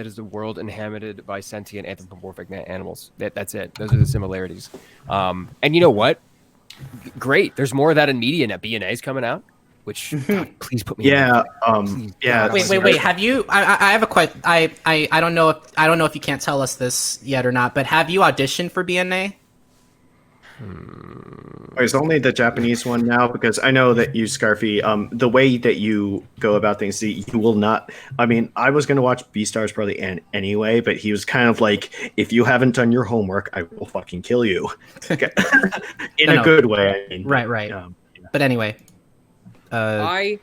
is a world inhabited by sentient anthropomorphic animals. That's it. Those are the similarities. And you know what? Great. There's more of that in media now. BNA is coming out, which God, please put me. Yeah. Wait. Have you? I have a question. I don't know if you can't tell us this yet or not, but have you auditioned for BNA? It's only the Japanese one now, because I know that you, Scarfy, the way that you go about things, you will not. I mean, I was going to watch Beastars probably anyway, but he was kind of like, if you haven't done your homework, I will fucking kill you. In a good way. I mean, right. But anyway, oh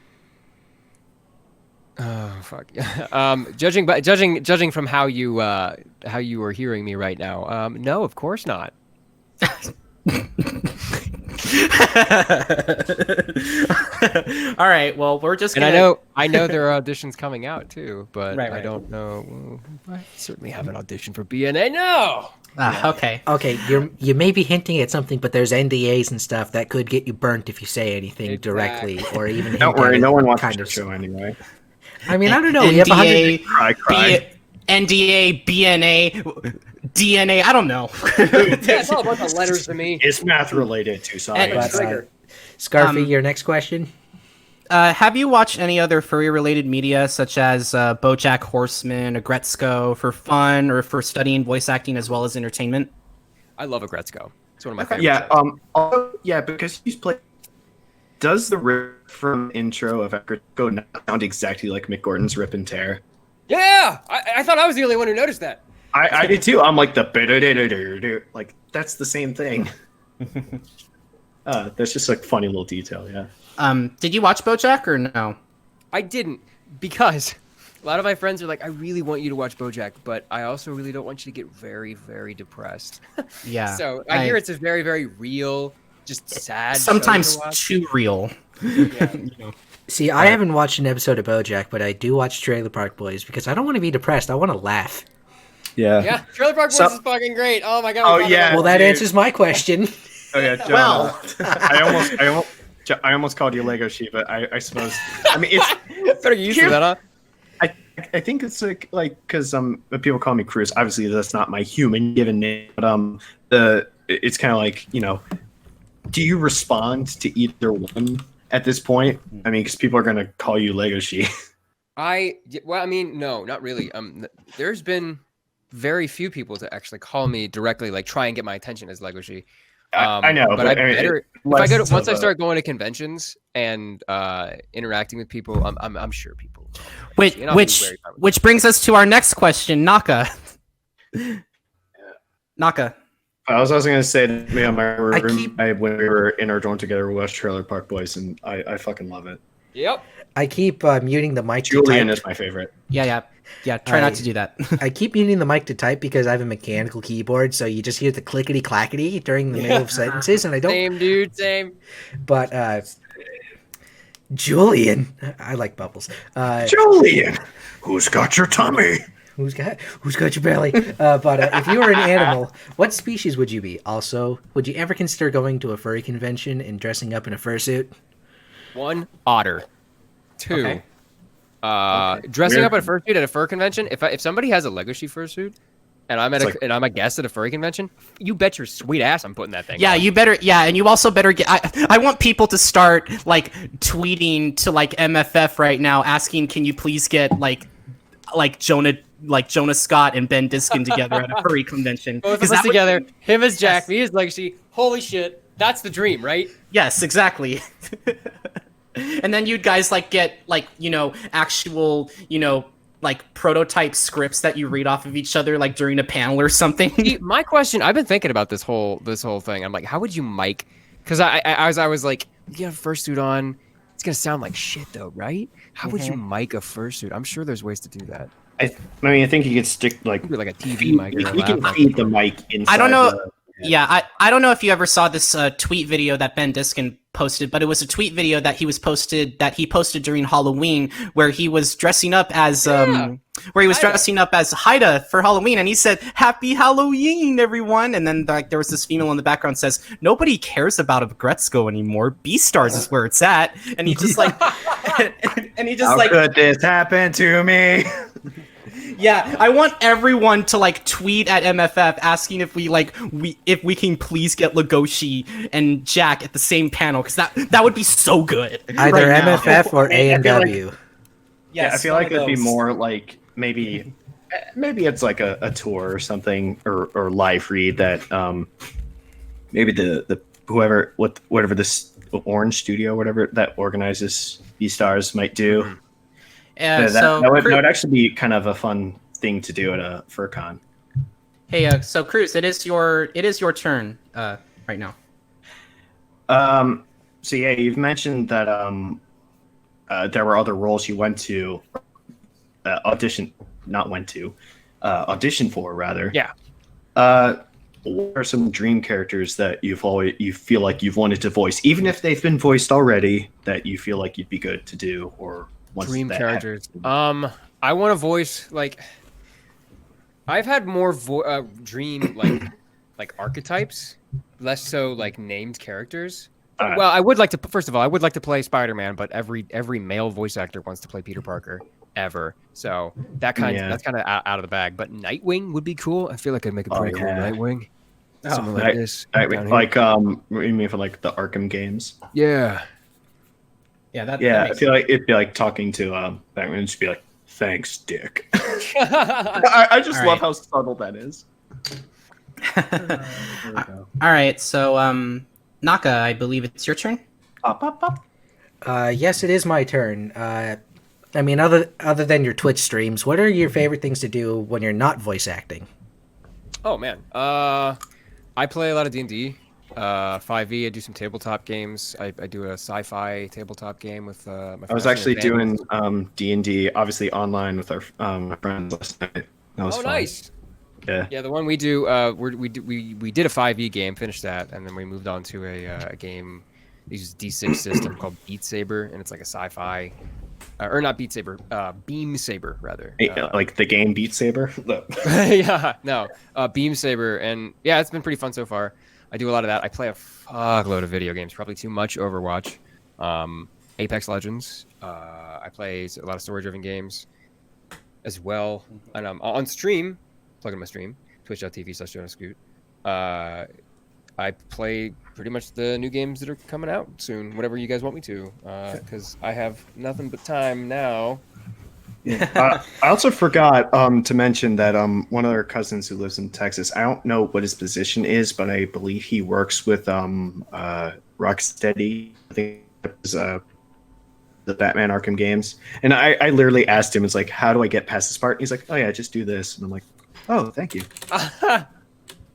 fuck. Judging from how you are hearing me right now, no, of course not. All right, well, we're just gonna... And I know there are auditions coming out too, but right. I don't know. I certainly haven't auditioned for BNA. No. Okay, you may be hinting at something, but there's NDAs and stuff that could get you burnt if you say anything directly, or even. Don't worry, no one wants the show anyway. I mean, I don't know. NDA, we have 100... cry. NDA, BNA, DNA. I don't know. It's all a bunch of letters to me. It's math related to science. Scarfy, your next question. Have you watched any other furry-related media, such as BoJack Horseman, Agretzko, for fun or for studying voice acting as well as entertainment? I love Agretzko. It's one of my favorite shows. Because he's played. Does the rip from intro of Agretzko not sound exactly like Mick Gordon's Rip and Tear? Yeah, I thought I was the only one who noticed that. I did too. I'm like the like that's the same thing. That's just like funny little detail. Yeah. Did you watch BoJack or no? I didn't, because a lot of my friends are like, I really want you to watch BoJack, but I also really don't want you to get very, very depressed. Yeah. So I hear it's a very, very real, just sad. Sometimes too real. Yeah. See, I haven't watched an episode of BoJack, but I do watch Trailer Park Boys because I don't want to be depressed. I want to laugh. Yeah. Trailer Park Boys is fucking great. Oh my god. Oh yeah. Well, that answers my question. Oh yeah. Jonah. Well, I almost called you Legoshi, but I suppose. I mean, it's better use that, huh? I think it's like because people call me Kruz. Obviously, that's not my human given name, but it's kind of like, do you respond to either one at this point? I mean, because people are gonna call you Legoshi. No, not really. There's been very few people to actually call me directly, like try and get my attention as Legoshi. I know, but once I start going to conventions and interacting with people, I'm sure people. Which brings us to our next question, Naka. Naka. I was also gonna say, when we were in our dorm together, we watched Trailer Park Boys, and I fucking love it. Yep. I keep muting the mic. Julian is my favorite. Yeah. Try not to do that. I keep muting the mic to type because I have a mechanical keyboard, so you just hear the clickety clackety during the middle of sentences, and I don't. Same, dude. Same. But Julian, I like bubbles. Julian, who's got your tummy? Who's got your belly? But if you were an animal, what species would you be? Also, would you ever consider going to a furry convention and dressing up in a fursuit? 1, otter. 2, dressing up in a fursuit at a fur convention. If somebody has a Legoshi fursuit, and I'm a guest at a furry convention, you bet your sweet ass I'm putting that thing. Yeah, on. you better. Yeah, and you also better get. I want people to start like tweeting to like MFF right now, asking, "Can you please get like Jonah Scott and Ben Diskin together at a furry convention?" Both of us together, him as Jack, me as Legacy. Holy shit, that's the dream, right? Yes, exactly. And then you guys like get like, actual, like prototype scripts that you read off of each other like during a panel or something. My question, I've been thinking about this whole thing. I'm like, how would you mic? Because I was like, you have a fursuit on. It's gonna sound like shit though, right? How would you mic a fursuit? I'm sure there's ways to do that. I think you could stick like a TV mic. You can feed the mic inside. I don't know. I don't know if you ever saw this tweet video that Ben Diskin posted, but it was a tweet video that he posted during Halloween where he was dressing up as dressing up as Haida for Halloween, and he said, "Happy Halloween, everyone!" And then there was this female in the background says, "Nobody cares about Gretzko anymore. Beastars is where it's at." And he just like, how could this happen to me? Yeah, I want everyone to like tweet at MFF asking if we can please get Legoshi and Jack at the same panel, because that would be so good. Either right MFF or A&W. I feel like it'd be more like maybe it's like a tour or something, or live read that maybe the whatever this Orange Studio, whatever that organizes Beastars might do. That would actually be kind of a fun thing to do at a FurCon. Hey, so Kruz, it is your turn right now. So yeah, you've mentioned that there were other roles you went to audition for rather. Yeah. What are some dream characters that you feel like you've wanted to voice, even if they've been voiced already, that you feel like you'd be good to do, or dream characters? I want to voice like I've had more dream like archetypes, less so like named characters. Well, I would like to. First of all, I would like to play Spider-Man, but every male voice actor wants to play Peter Parker ever. So that's kind of out of the bag. But Nightwing would be cool. I feel like I'd make a pretty cool Nightwing. Something like this. Like you mean for like the Arkham games? Yeah. Yeah. That I feel like it'd be like talking to Batman and just be like, "Thanks, Dick." I just love how subtle that is. All right, so Naka, I believe it's your turn. Yes, it is my turn. I mean, other than your Twitch streams, what are your favorite things to do when you're not voice acting? Oh man, I play a lot of D&D. 5e. I do some tabletop games. I do a sci-fi tabletop game with my friends. I was actually doing D&D, obviously online with our my friends last night. That was fun. Nice. Yeah. Yeah, the one we do, we did a 5e game, finished that, and then we moved on to a game. They use D6 system called Beat Saber, and it's like a sci-fi, or not Beat Saber, Beam Saber rather. Like the game Beat Saber. Yeah, no, Beam Saber, and yeah, it's been pretty fun so far. I do a lot of that. I play a fuckload of video games, probably too much Overwatch, Apex Legends. I play a lot of story-driven games as well, and I'm on stream. Plug in my stream, twitch.tv/JonahScoot. I play pretty much the new games that are coming out soon, whatever you guys want me to, because I have nothing but time now. I also forgot to mention that one of our cousins who lives in Texas, I don't know what his position is, but I believe he works with Rocksteady. I think it was the Batman Arkham games. And I literally asked him, it's like, how do I get past this part? And he's like, oh yeah, just do this. And I'm like, oh, thank you.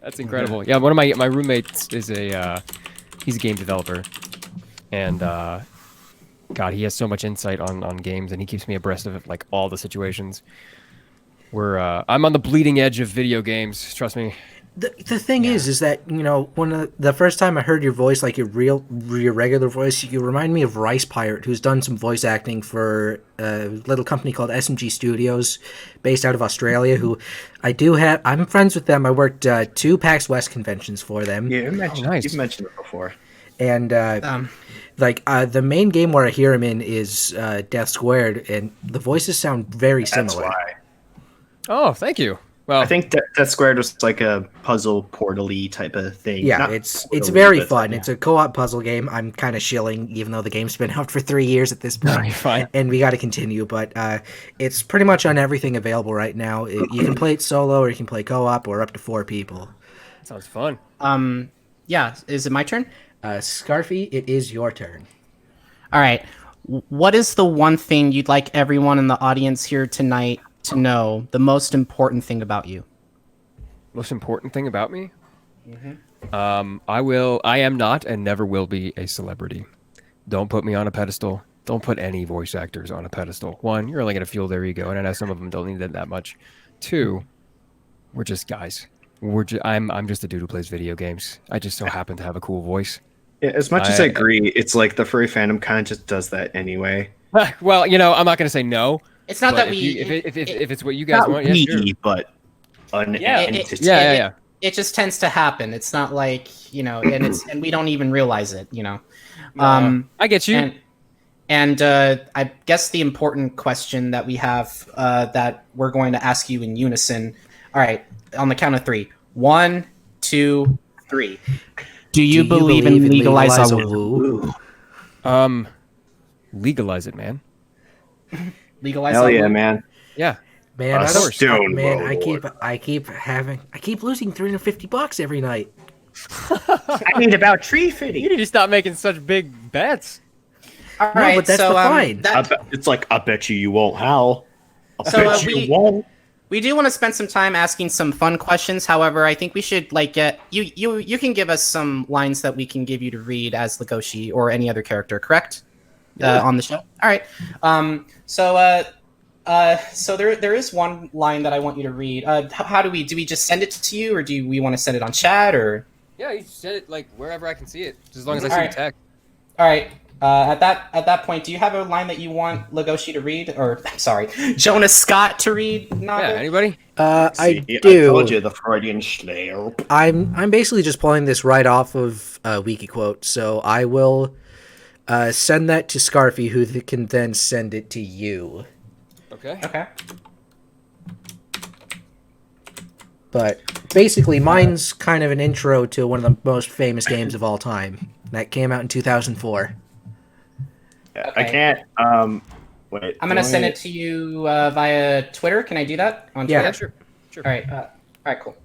That's incredible. Yeah, one of my roommates is he's a game developer, and God, he has so much insight on games, and he keeps me abreast of like all the situations. I'm on the bleeding edge of video games. Trust me. The thing is that, you know, when the first time I heard your voice, like your regular voice, you remind me of Rice Pirate, who's done some voice acting for a little company called SMG Studios, based out of Australia. Who I'm friends with them. I worked 2 PAX West conventions for them. Yeah, you've mentioned it before. And the main game where I hear him in is Death Squared, and the voices sound very similar. That's why. Oh, thank you. Well, I think that Squared was like a puzzle portal-y type of thing. Yeah, it's very fun. Yeah. It's a co-op puzzle game. I'm kind of shilling, even though the game's been out for 3 years at this point. No, fine. And we got to continue, but it's pretty much on everything available right now. You can play it solo, or you can play co-op, or up to 4 people. Sounds fun. Yeah, is it my turn? Scarfy, it is your turn. All right. What is the one thing you'd like everyone in the audience here tonight to know, the most important thing about you? Most important thing about me? Mm-hmm. I am not and never will be a celebrity. Don't put me on a pedestal. Don't put any voice actors on a pedestal. 1, you're only going to fuel their ego, and I know some of them don't need it that much. 2, we're just guys. I'm just a dude who plays video games. I just so happen to have a cool voice. Yeah, as much as I agree, it's like the furry fandom kind of just does that anyway. Well, you know, I'm not going to say no. It's not that if it's what you guys want, yeah, sure. But entity. Yeah. It just tends to happen. It's not like, you know, and we don't even realize it, you know. I get you. And I guess the important question that we have that we're going to ask you in unison. All right, on the count of 3. 1, 2, 3. Do you believe in legalizing? Legalize it, man. Legalize. Hell yeah, man. Yeah. Man, I keep losing $350 every night. I need about $350. You need to stop making such big bets. All right, but that's the fine. It's like, I bet you won't howl. I bet you won't. We do want to spend some time asking some fun questions. However, I think we should get you can give us some lines that we can give you to read as Legoshi or any other character, correct? On the show. All right. So there is one line that I want you to read. How do we just send it to you, or do we want to send it on chat, or? Yeah, you send it like wherever I can see it, just as long as I see the text. All right. At that point, do you have a line that you want Legoshi to read, or I'm sorry, Jonah Scott to read? Naka? Yeah, anybody? I do. I told you the Freudian Slayer. I'm basically just pulling this right off of Wiki Quote, so I will send that to Scarfy, who can then send it to you. Okay. But basically, mine's kind of an intro to one of the most famous games of all time. That came out in 2004. Okay. I can't. Wait. I'm gonna send it to you via Twitter. Can I do that on Twitter? Yeah, sure. All right, cool.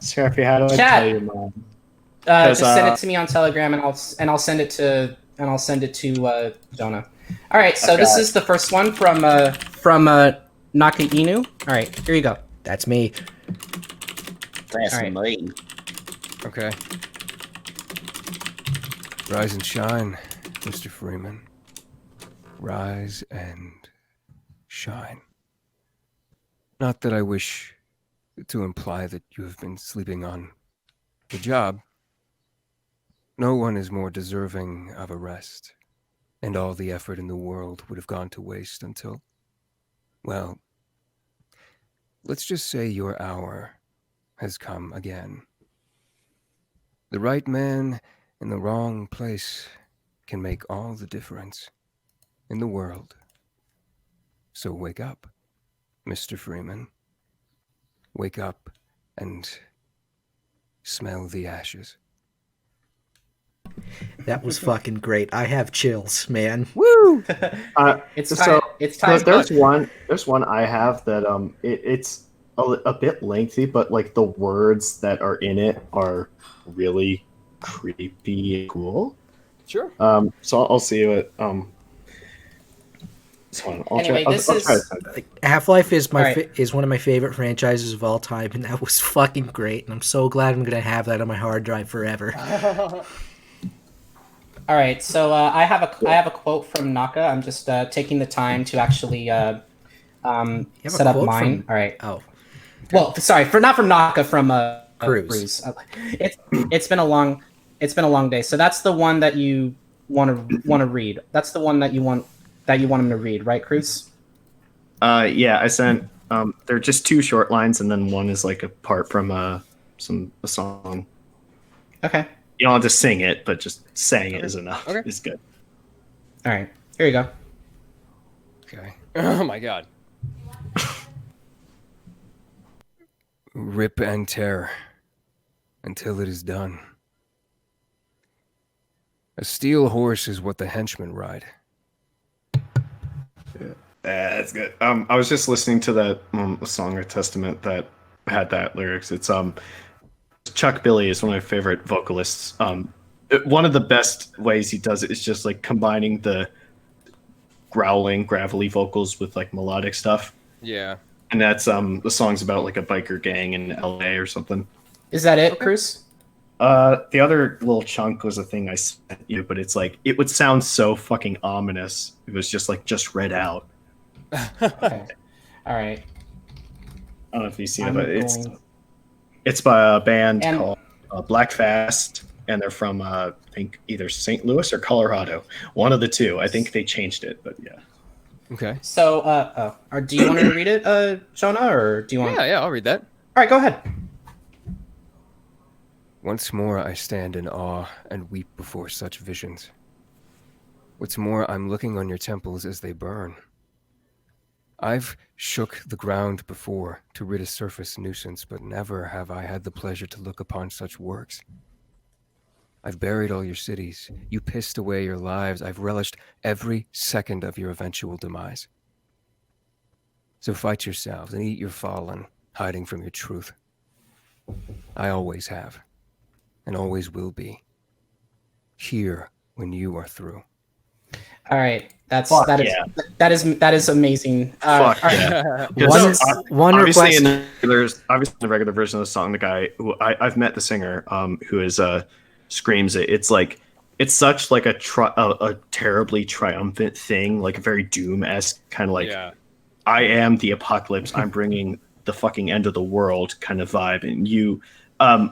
Scarfy, how do I tell you, Mom? Just send it to me on Telegram, and I'll send it to Jonah. All right, so this is the first one from Naka Inu. All right, here you go. That's me. That's me. Okay. Rise and shine, Mr. Freeman. Rise and shine. Not that I wish to imply that you have been sleeping on the job. No one is more deserving of a rest, and all the effort in the world would have gone to waste until, well, let's just say your hour has come again. The right man in the wrong place can make all the difference in the world. So wake up, Mr. Freeman. Wake up and smell the ashes. That was fucking great. I have chills, man. Woo! It's time. It's time. There's one I have that it's a bit lengthy, but like the words that are in it are really creepy and cool. Sure. So I'll see what Anyway, this is Half-Life is is one of my favorite franchises of all time, and that was fucking great. And I'm so glad I'm gonna have that on my hard drive forever. All right, so I have a quote from Naka. I'm just taking the time to actually set up mine. All right. Oh, well, sorry, not from Naka, from Kruz. It's been a long day. So that's the one that you want to read. That's the one that you want him to read, right, Kruz? Yeah, I sent. They're just two short lines, and then one is like a part from a song. Okay. You don't have to sing it, but just saying it is enough. Okay. It's good. All right. Here you go. Okay. Oh my god. Rip and tear until it is done. A steel horse is what the henchmen ride. That's good. I was just listening to that Song of Testament that had that lyrics. It's Chuck Billy is one of my favorite vocalists. One of the best ways he does it is just like combining the growling, gravelly vocals with like melodic stuff. Yeah. And that's the song's about like a biker gang in LA or something. Is that it, Kruz? The other little chunk was a thing I sent you, but it's like it would sound so fucking ominous. It was just read out. Okay. All right. I don't know if you've seen it, but it's by a band called Black Fast, and they're from I think either St. Louis or Colorado. One of the two. I think they changed it, but yeah. Okay. So, do you want to read it, Jonah, or do you want? Yeah, I'll read that. All right, go ahead. Once more I stand in awe and weep before such visions. What's more, I'm looking on your temples as they burn. I've shook the ground before to rid a surface nuisance, but never have I had the pleasure to look upon such works. I've buried all your cities. You pissed away your lives. I've relished every second of your eventual demise. So fight yourselves and eat your fallen, hiding from your truth. I always have, and always will be, here when you are through. All right, that is amazing. Fuck yeah. One obviously request. Obviously in the regular version of the song, the guy who I've met the singer who is screams it. It's like it's such like a terribly triumphant thing, like a very Doom-esque kind of like I am the apocalypse. I'm bringing the fucking end of the world kind of vibe. And you, I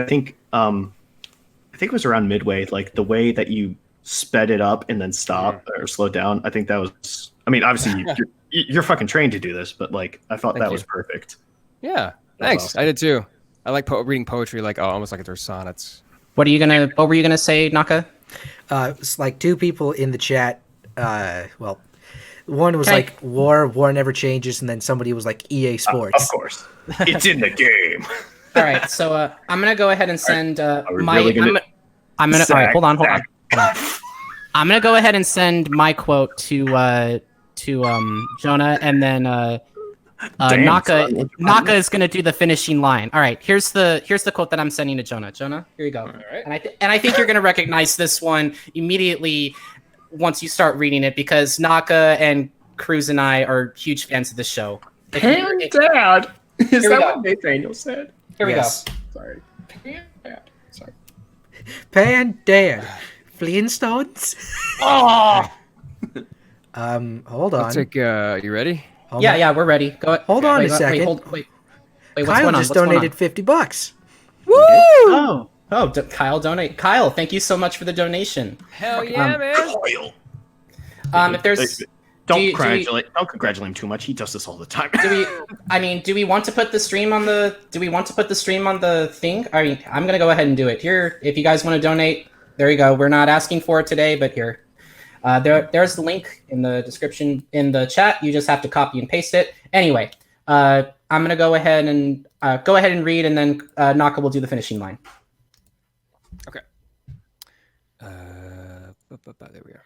think it was around midway, like the way that you sped it up and then stop or slow down. I think that was. I mean, obviously you're fucking trained to do this, but like I thought that was perfect. Yeah, thanks. Awesome. I did too. I like reading poetry, like almost like they're sonnets. What were you gonna say, Naka? It's like two people in the chat. Well, one was like war never changes, and then somebody was like EA Sports. Of course, it's in the game. All right, so I'm gonna go ahead and send my. Really I'm gonna. All right, hold on. I'm gonna go ahead and send my quote to Jonah, and then Naka is gonna do the finishing line. All right, here's the quote that I'm sending to Jonah. Jonah, here you go. All right. And I think you're gonna recognize this one immediately once you start reading it, because Naka and Kruz and I are huge fans of the show. Pan Dad. Is that what Nathaniel said? Here we go. Sorry. Pan Dad. Sorry. Pan Dad. Flintstones? Oh! Hold on. I'll take, you ready? Yeah, we're ready. Go. Hold on a second. Wait, what's Kyle going on? just donated $50. Woo! Oh, Kyle donate. Kyle, thank you so much for the donation. Hell yeah, man. Kyle. If there's don't congratulate him too much. He does this all the time. do we want to put the stream on the thing? I mean, I'm gonna go ahead and do it here. If you guys want to donate, there you go. We're not asking for it today, but here. There's the link in the description in the chat. You just have to copy and paste it. Anyway, I'm gonna go ahead and read, and then Naka will do the finishing line. Okay. There we are.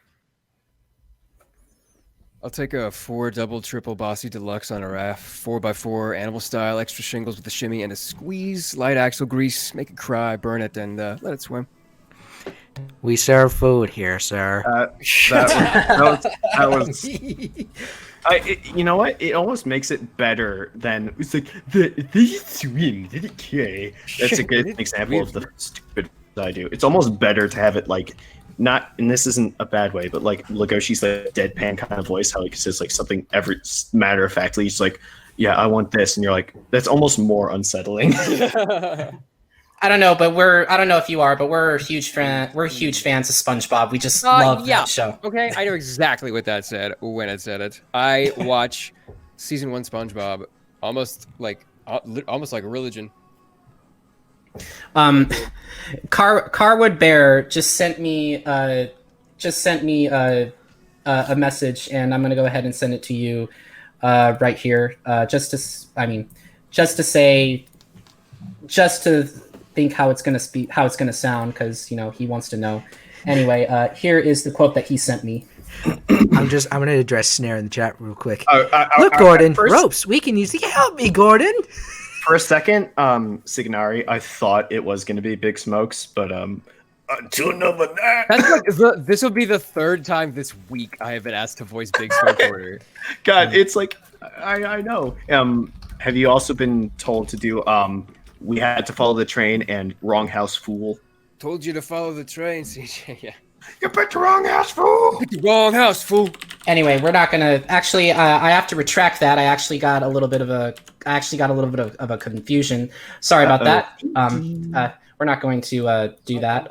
I'll take a 4 double triple bossy deluxe on a raft, 4x4 animal style, extra shingles with a shimmy and a squeeze, light axle grease, make it cry, burn it, and let it swim. We serve food here, sir. That was you know what? It almost makes it better than it's like they swim. Okay, that's a good example of the stupid I do. It's almost better to have it like not, and this isn't a bad way, but like Legoshi's like deadpan kind of voice, how he says like something every matter of factly. He's like, "Yeah, I want this," and you're like, "That's almost more unsettling." I don't know, but I don't know if you are, but we're huge fans of SpongeBob. We just love that show. Okay, I know exactly what that said when it said it. I watch season 1 SpongeBob almost like a religion. Carwood Bear just sent me a message, and I'm gonna go ahead and send it to you right here. Just to think how it's gonna sound, because he wants to know. Anyway, here is the quote that he sent me. I'm gonna address Snare in the chat real quick. Look, Gordon, ropes. We can use the help me, Gordon. For a second, Signari, I thought it was gonna be Big Smokes, but until number 9. That's like this will be the 3rd time this week I have been asked to voice Big Smoke Order. God, it's like I know. Have you also been told to do we had to follow the train and wrong house fool? Told you to follow the train, CJ. Yeah. You picked the wrong house, fool. Picked the wrong house, fool. Anyway, we're not gonna actually. I have to retract that. I actually got a little bit of a confusion. Sorry about that. We're not going to do that.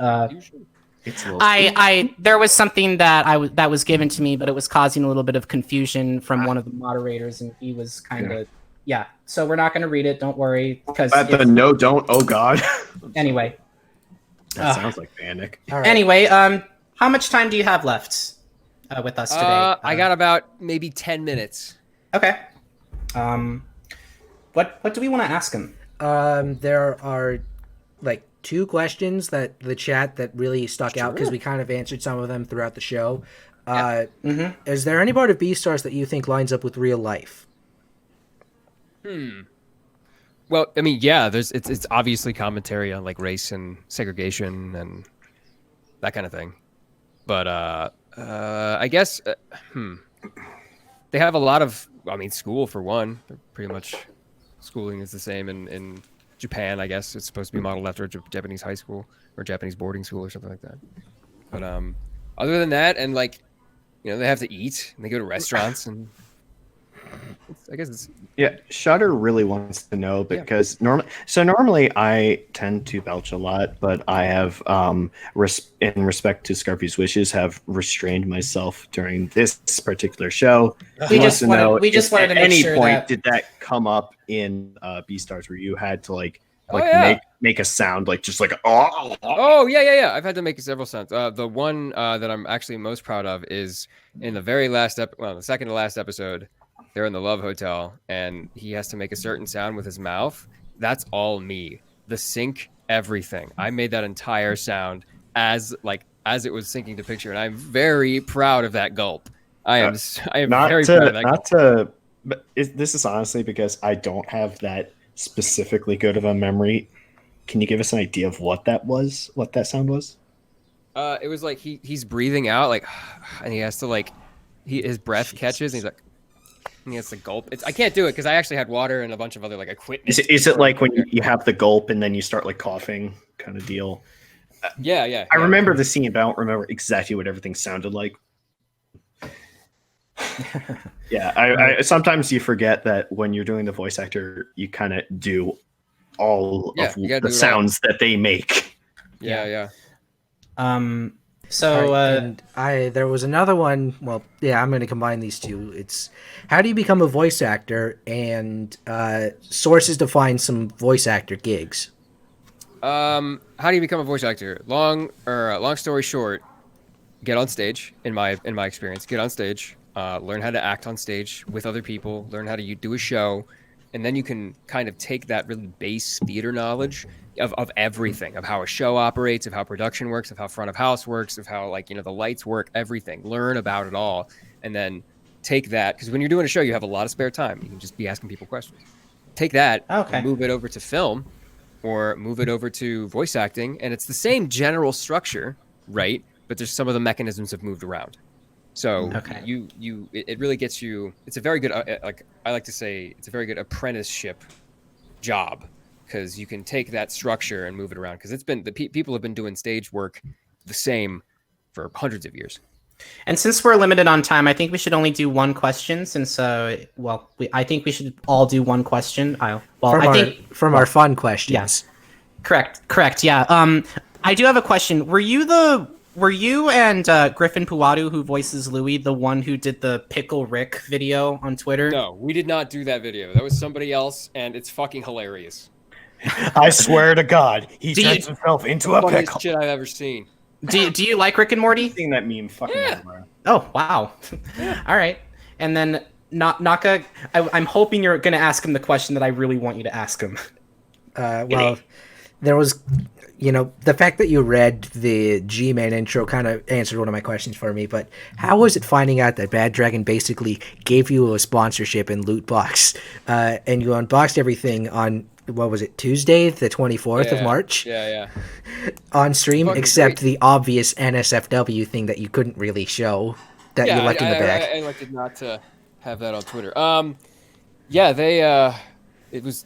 There was something that was given to me, but it was causing a little bit of confusion from one of the moderators, and he was kind of So we're not going to read it. Don't worry, because oh god. Anyway, that sounds like panic. Right. Anyway, how much time do you have left with us today? I got about maybe 10 minutes. Okay. What do we want to ask him? There are like 2 questions that the chat that really stuck out, because we kind of answered some of them throughout the show. Is there any part of Beastars that you think lines up with real life? Well, I mean, yeah, it's obviously commentary on like race and segregation and that kind of thing. But I guess they have a lot of, school for one. They're pretty much schooling is the same in Japan, I guess. It's supposed to be modeled after a Japanese high school or Japanese boarding school or something like that. But other than that, and like, they have to eat and they go to restaurants, and I guess it's Shutter really wants to know because normally I tend to belch a lot, but I have in respect to Scarfy's wishes have restrained myself during this particular show. We just wanted to make sure at any point did that come up in Beastars where you had to make a sound yeah, I've had to make several sounds. The one that I'm actually most proud of is in the very last the second to last episode. They're in the Love Hotel, and he has to make a certain sound with his mouth. That's all me. The sync, everything. I made that entire sound as it was syncing to picture, and I'm very proud of that gulp. I am very proud of that gulp. But this is honestly because I don't have that specifically good of a memory. Can you give us an idea of what that sound was? It was like he's breathing out, and he has to his breath catches, and he's like. He has to gulp. I can't do it because I actually had water and a bunch of other equipment. Is it like when you have the gulp and then you start coughing kind of deal? Yeah. I remember the scene, but I don't remember exactly what everything sounded like. Yeah, I sometimes you forget that when you're doing the voice actor, you kind of do all of the sounds that they make. Yeah. So and there was another one. Well, yeah, I'm going to combine these two. It's how do you become a voice actor, and sources to find some voice actor gigs. How do you become a voice actor? Long story short, get on stage. In my experience, get on stage. Learn how to act on stage with other people. Learn how to do a show, and then you can kind of take that really base theater knowledge of everything, of how a show operates, of how production works, of how front of house works, of how the lights work, everything. Learn about it all, and then take that, because when you're doing a show, you have a lot of spare time. You can just be asking people questions. Take that and move it over to film, or move it over to voice acting, and it's the same general structure, right? But there's some of the mechanisms have moved around. So it really gets you. It's a very good, I like to say, it's a very good apprenticeship job, because you can take that structure and move it around. Because it's been people have been doing stage work the same for hundreds of years. And since we're limited on time, I think we should only do one question. Since I think we should all do one question. From our fun questions. Yes, correct. Yeah. I do have a question. Were you and Griffin Puadu, who voices Louis, the one who did the Pickle Rick video on Twitter? No, we did not do that video. That was somebody else, and it's fucking hilarious. I swear to God, he turns himself into a pickle. Shit I've ever seen. Do you like Rick and Morty? I've seen that meme fucking everywhere. Oh, wow. All right. And then Naka, I'm hoping you're going to ask him the question that I really want you to ask him. Well, there was, the fact that you read the G-Man intro kind of answered one of my questions for me, but how was it finding out that Bad Dragon basically gave you a sponsorship in loot box, and you unboxed everything on, what was it, Tuesday, the 24th of March? Yeah. On stream, except the obvious NSFW thing that you couldn't really show that you left in the back. I elected not to have that on Twitter. It was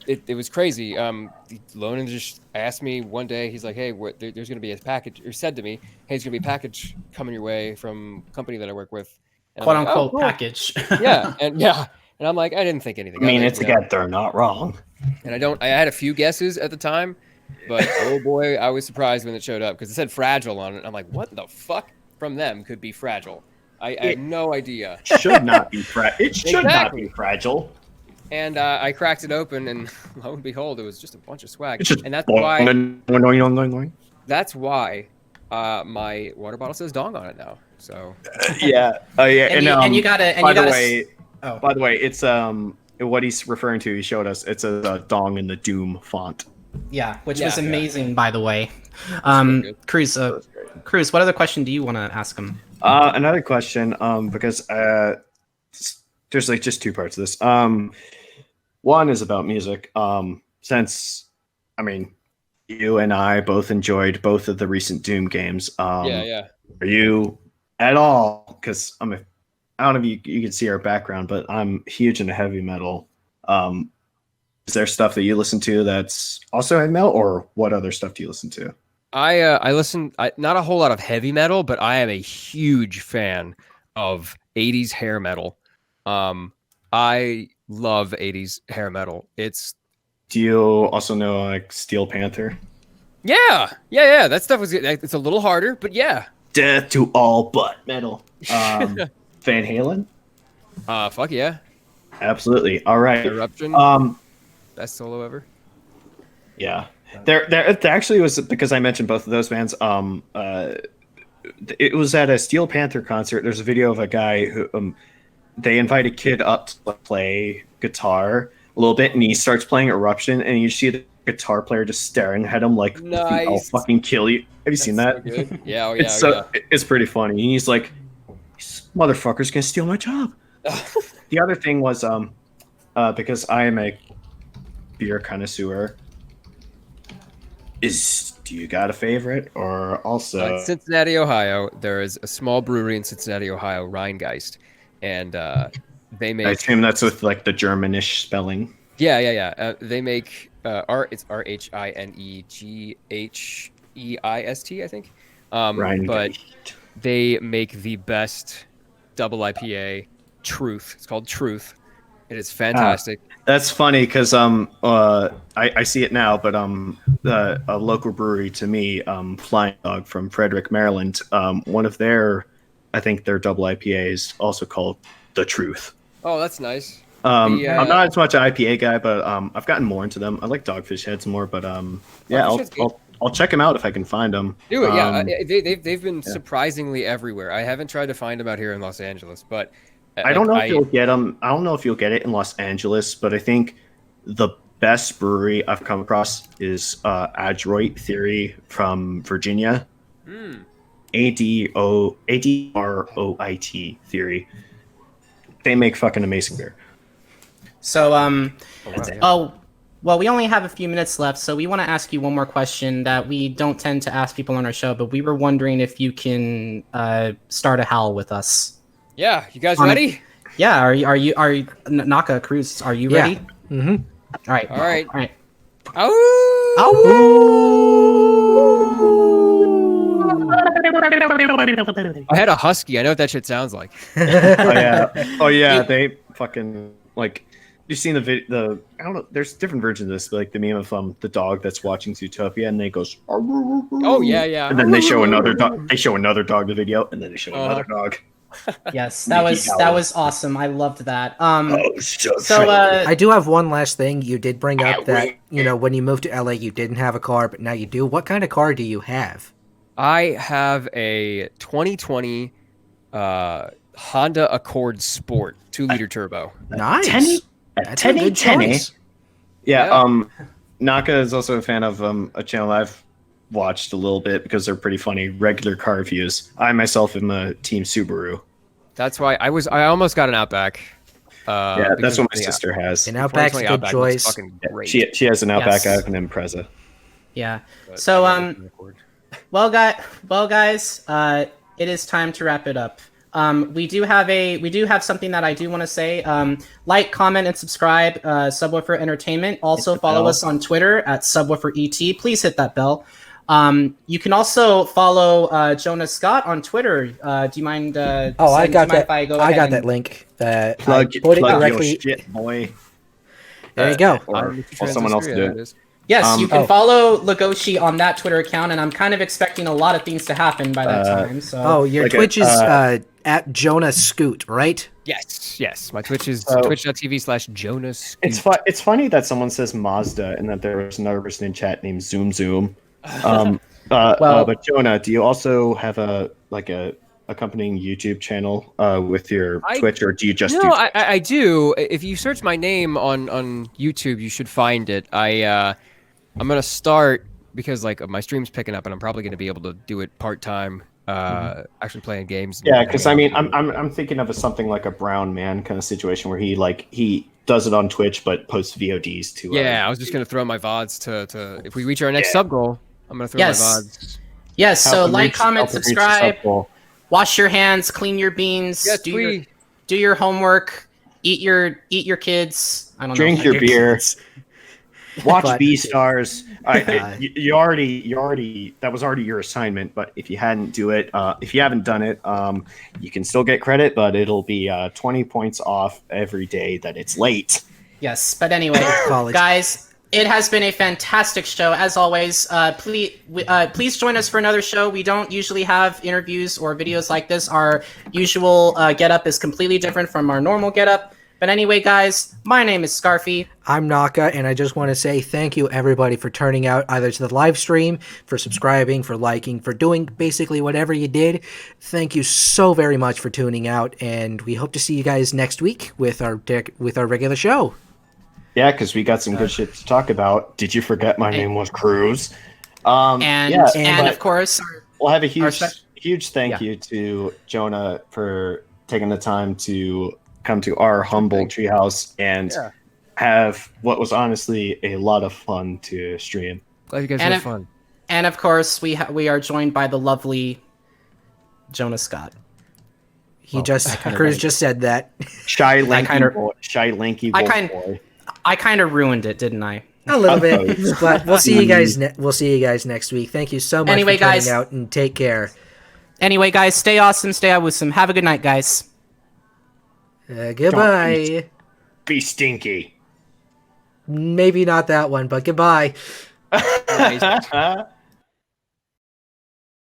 crazy. Lonan just asked me one day. He's like, "Hey, there's going to be a package," or said to me, "Hey, there's going to be a package coming your way from a company that I work with." And "Quote unquote package." And I'm like, I didn't think anything. I mean, it's they're not wrong. And I had a few guesses at the time, but oh boy, I was surprised when it showed up, because it said fragile on it. I'm like, what the fuck from them could be fragile? I had no idea. It should not be not be fragile. And I cracked it open, and lo and behold, it was just a bunch of swag. And that's why my water bottle says "dong" on it now. So and you got it. By the way, it's what he's referring to. He showed us. It's a dong in the Doom font. Yeah, which was amazing, by the way. Kruz, what other question do you want to ask him? Another question, because there's just two parts of this. One is about music. Since, you and I both enjoyed both of the recent Doom games. Are you at all? Because I don't know if you can see our background, but I'm huge into heavy metal. Is there stuff that you listen to that's also heavy metal, or what other stuff do you listen to? I listen, not a whole lot of heavy metal, but I am a huge fan of 80s hair metal. I love 80s hair metal. Do you also know like Steel Panther? Yeah. That stuff was good. It's a little harder, but yeah. Death to all but metal. Van Halen? Fuck yeah. Absolutely. All right. Eruption. Best solo ever. Yeah. There actually was, because I mentioned both of those bands. It was at a Steel Panther concert. There's a video of a guy who they invite a kid up to play guitar a little bit, and he starts playing Eruption, and you see the guitar player just staring at him like, nice. "I'll fucking kill you." Have you seen that? So good. Yeah, it's pretty funny. And he's like, "This motherfucker's gonna steal my job." The other thing was because I am a beer connoisseur. Do you got a favorite, or also in Cincinnati, Ohio? There is a small brewery in Cincinnati, Ohio, Rheingeist, and they make. I assume that's with like the Germanish spelling. Yeah. They make it's RHINEGHEIST, S.E.I.T, I think. Ryan But they make the best double IPA, Truth. It's called Truth. It is fantastic. That's funny because I see it now, but a local brewery to me, Flying Dog from Frederick, Maryland, one of their, I think their double IPA is also called The Truth. Oh, that's nice. I'm not as much an IPA guy, but I've gotten more into them. I like Dogfish Heads more, but yeah, I'll check them out if I can find them. Do it, yeah. They've been surprisingly everywhere. I haven't tried to find them out here in Los Angeles, but I don't know if you'll get them. I don't know if you'll get it in Los Angeles, but I think the best brewery I've come across is Adroit Theory from Virginia. ADROIT Theory. They make fucking amazing beer. So, well, we only have a few minutes left, so we want to ask you one more question that we don't tend to ask people on our show, but we were wondering if you can start a howl with us. Yeah, you guys ready? Yeah, are you Naka, Kruz, are you ready? Mm-hmm. All right. I had a husky. I know what that shit sounds like. Oh yeah. They fucking like. You've seen the video. I don't know. There's different versions of this, but like the meme of the dog that's watching Zootopia, and they goes. Oh yeah. And then they show another dog. They show another dog the video, and then they show another dog. Yes, that was awesome. I loved that. So I do have one last thing. You did bring up that when you moved to LA, you didn't have a car, but now you do. What kind of car do you have? I have a 2020 Honda Accord Sport 2-liter turbo. Nice. That's a good choice. Yeah. Naka is also a fan of a channel I've watched a little bit because they're pretty funny. Regular car reviews. I myself am a Team Subaru. That's why I almost got an Outback. Yeah, that's what my sister has. An Outback's a good choice. She has an Outback. I have an Impreza. Yeah. So well guys, it is time to wrap it up. We do have something that I do want to say. Like, comment, and subscribe. Subwuffer Entertainment. Also follow us on Twitter at SubwufferET. Please hit that bell. You can also follow Jonah Scott on Twitter. Do you mind? I got that. I got that link. Plug your shit, boy. There you go. Or someone else do it. Yes, you can follow Legoshi on that Twitter account, and I'm kind of expecting a lot of things to happen by that time. So. Your Twitch is at Jonah Scoot, right? Yes. My Twitch is twitch.tv/Jonah Scoot. It's funny that someone says Mazda and that there was another person in chat named Zoom. But Jonah, do you also have a accompanying YouTube channel with your Twitch, or do you just? No, I do. If you search my name on YouTube, you should find it. I'm gonna start because my stream's picking up, and I'm probably gonna be able to do it part-time. Actually playing games. Yeah, because I'm thinking of something like a Brown Man kind of situation where he does it on Twitch but posts VODs too. Yeah, I was just gonna throw my VODs to if we reach our next sub goal, I'm gonna throw my VODs. Yes, so like, comment, subscribe, wash your hands, clean your beans, do your homework, eat your kids. I don't drink know. Your beer. Watch Beastars. You already that was already your assignment. But if you haven't done it, you can still get credit, but it'll be 20 points off every day that it's late. Yes, but anyway, guys, it has been a fantastic show as always. Please join us for another show. We don't usually have interviews or videos like this. Our usual getup is completely different from our normal getup. But anyway, guys, my name is Scarfy. I'm Naka, and I just want to say thank you, everybody, for turning out either to the live stream, for subscribing, for liking, for doing basically whatever you did. Thank you so very much for tuning out, and we hope to see you guys next week with our regular show. Yeah, because we got some good shit to talk about. Did you forget my name was Kruz? And of course, we'll have a huge thank you to Jonah for taking the time to come to our humble treehouse and have what was honestly a lot of fun to stream. Glad you guys had fun. And of course, we are joined by the lovely Jonah Scott. Kruz just said that. Shy lanky boy. I kind of ruined it, didn't I? A little bit, but we'll see you guys. We'll see you guys next week. Thank you so much for coming out, and take care. Anyway, guys, stay awesome, stay awesome. Have a good night, guys. Goodbye. Be stinky. Maybe not that one, but goodbye.